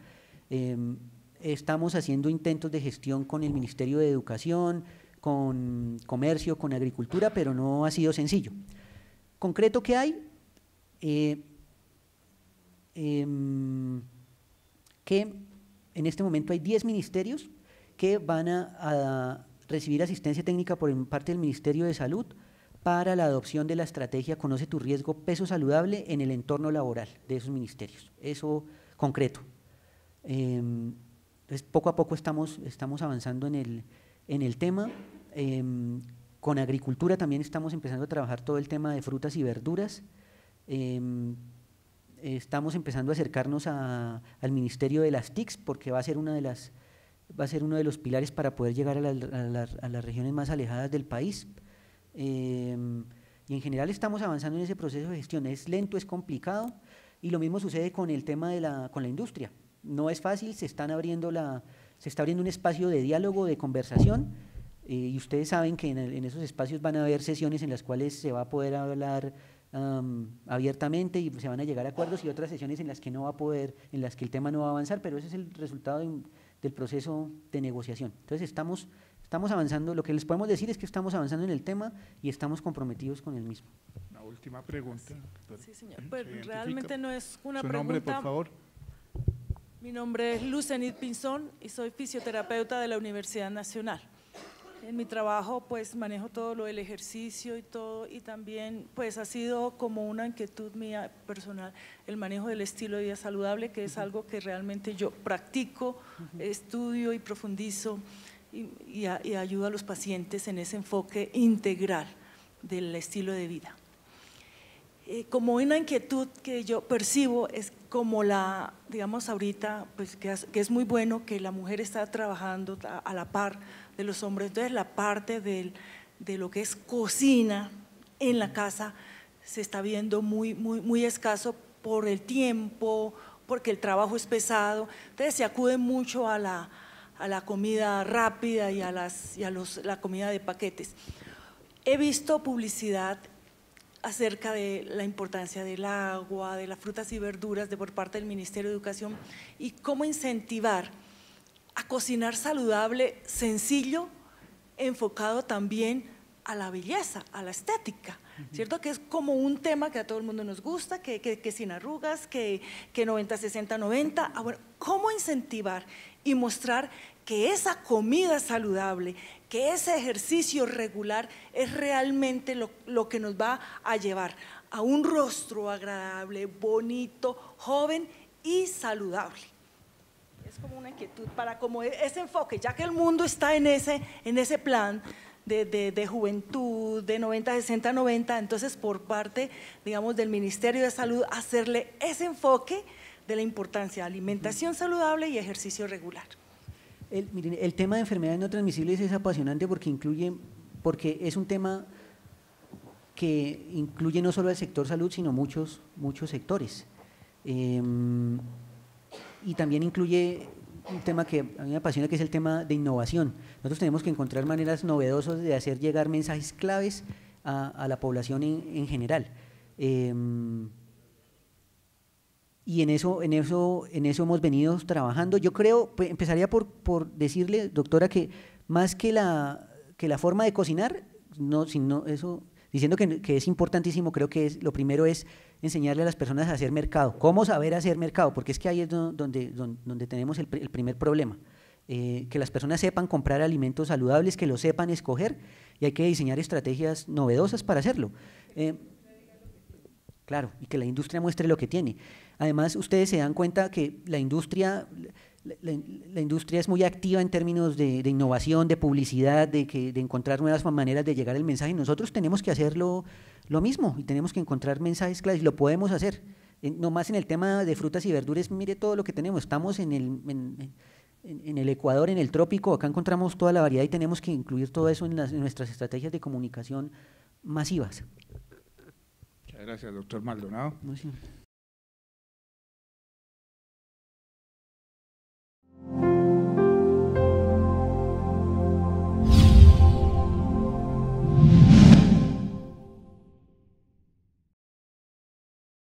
Estamos haciendo intentos de gestión con el Ministerio de Educación, con Comercio, con Agricultura, pero no ha sido sencillo. Concreto, ¿qué hay? Que en este momento hay 10 ministerios que van a recibir asistencia técnica por parte del Ministerio de Salud para la adopción de la estrategia Conoce tu riesgo, peso saludable en el entorno laboral de esos ministerios. Eso concreto. Entonces, poco a poco estamos avanzando en el tema. Con Agricultura también estamos empezando a trabajar todo el tema de frutas y verduras. Estamos empezando a acercarnos al Ministerio de las TICs, porque va a ser uno de los pilares para poder llegar a las regiones más alejadas del país. Y en general estamos avanzando en ese proceso de gestión. Es lento, es complicado, y lo mismo sucede con el tema con la industria. No es fácil, se está abriendo un espacio de diálogo, de conversación, y ustedes saben que en esos espacios van a haber sesiones en las cuales se va a poder hablar abiertamente y se van a llegar a acuerdos, y otras sesiones en las que el tema no va a avanzar, pero ese es el resultado del proceso de negociación. Entonces estamos avanzando. Lo que les podemos decir es que estamos avanzando en el tema y estamos comprometidos con el mismo. Una última pregunta. Sí, señor. Pues realmente no es una ¿Su pregunta. nombre, por favor? Mi nombre es Lucenit Pinzón y soy fisioterapeuta de la Universidad Nacional. En mi trabajo pues manejo todo lo del ejercicio y todo, y también pues ha sido como una inquietud mía personal el manejo del estilo de vida saludable, que es algo que realmente yo practico, estudio y profundizo y ayudo a los pacientes en ese enfoque integral del estilo de vida. Como una inquietud que yo percibo es como digamos ahorita, pues que es muy bueno que la mujer está trabajando a la par de los hombres, entonces la parte de lo que es cocina en la casa se está viendo muy escaso por el tiempo, porque el trabajo es pesado, entonces se acude mucho a la comida rápida y a la comida de paquetes. He visto publicidad acerca de la importancia del agua, de las frutas y verduras por parte del Ministerio de Educación y cómo incentivar a cocinar saludable, sencillo, enfocado también a la belleza, a la estética, ¿cierto? Que es como un tema que a todo el mundo nos gusta, que sin arrugas, que 90-60-90. Bueno, ¿cómo incentivar y mostrar que esa comida saludable, que ese ejercicio regular es realmente lo que nos va a llevar a un rostro agradable, bonito, joven y saludable? Es como una inquietud para como ese enfoque, ya que el mundo está en ese plan de juventud, de 90-60-90, entonces por parte, digamos, del Ministerio de Salud, hacerle ese enfoque de la importancia de alimentación saludable y ejercicio regular. Miren, el tema de enfermedades no transmisibles es apasionante porque es un tema que incluye no solo al sector salud, sino muchos sectores. Y también incluye un tema que a mí me apasiona, que es el tema de innovación. Nosotros tenemos que encontrar maneras novedosas de hacer llegar mensajes claves a la población en general. Y en eso hemos venido trabajando. Yo creo, empezaría por decirle, doctora, que más que la forma de cocinar, diciendo que es importantísimo, creo que lo primero es enseñarle a las personas a hacer mercado. ¿Cómo saber hacer mercado? Porque es que ahí es donde tenemos el primer problema. Que las personas sepan comprar alimentos saludables, que los sepan escoger, y hay que diseñar estrategias novedosas para hacerlo. Claro, y que la industria muestre lo que tiene. Además, ustedes se dan cuenta que la industria es muy activa en términos de innovación, de publicidad, de encontrar nuevas maneras de llegar al mensaje. Nosotros tenemos que hacer lo mismo y tenemos que encontrar mensajes claros y lo podemos hacer. No más en el tema de frutas y verduras, mire todo lo que tenemos. Estamos en el Ecuador, en el trópico, acá encontramos toda la variedad y tenemos que incluir todo eso en nuestras estrategias de comunicación masivas. Muchas gracias, doctor Maldonado.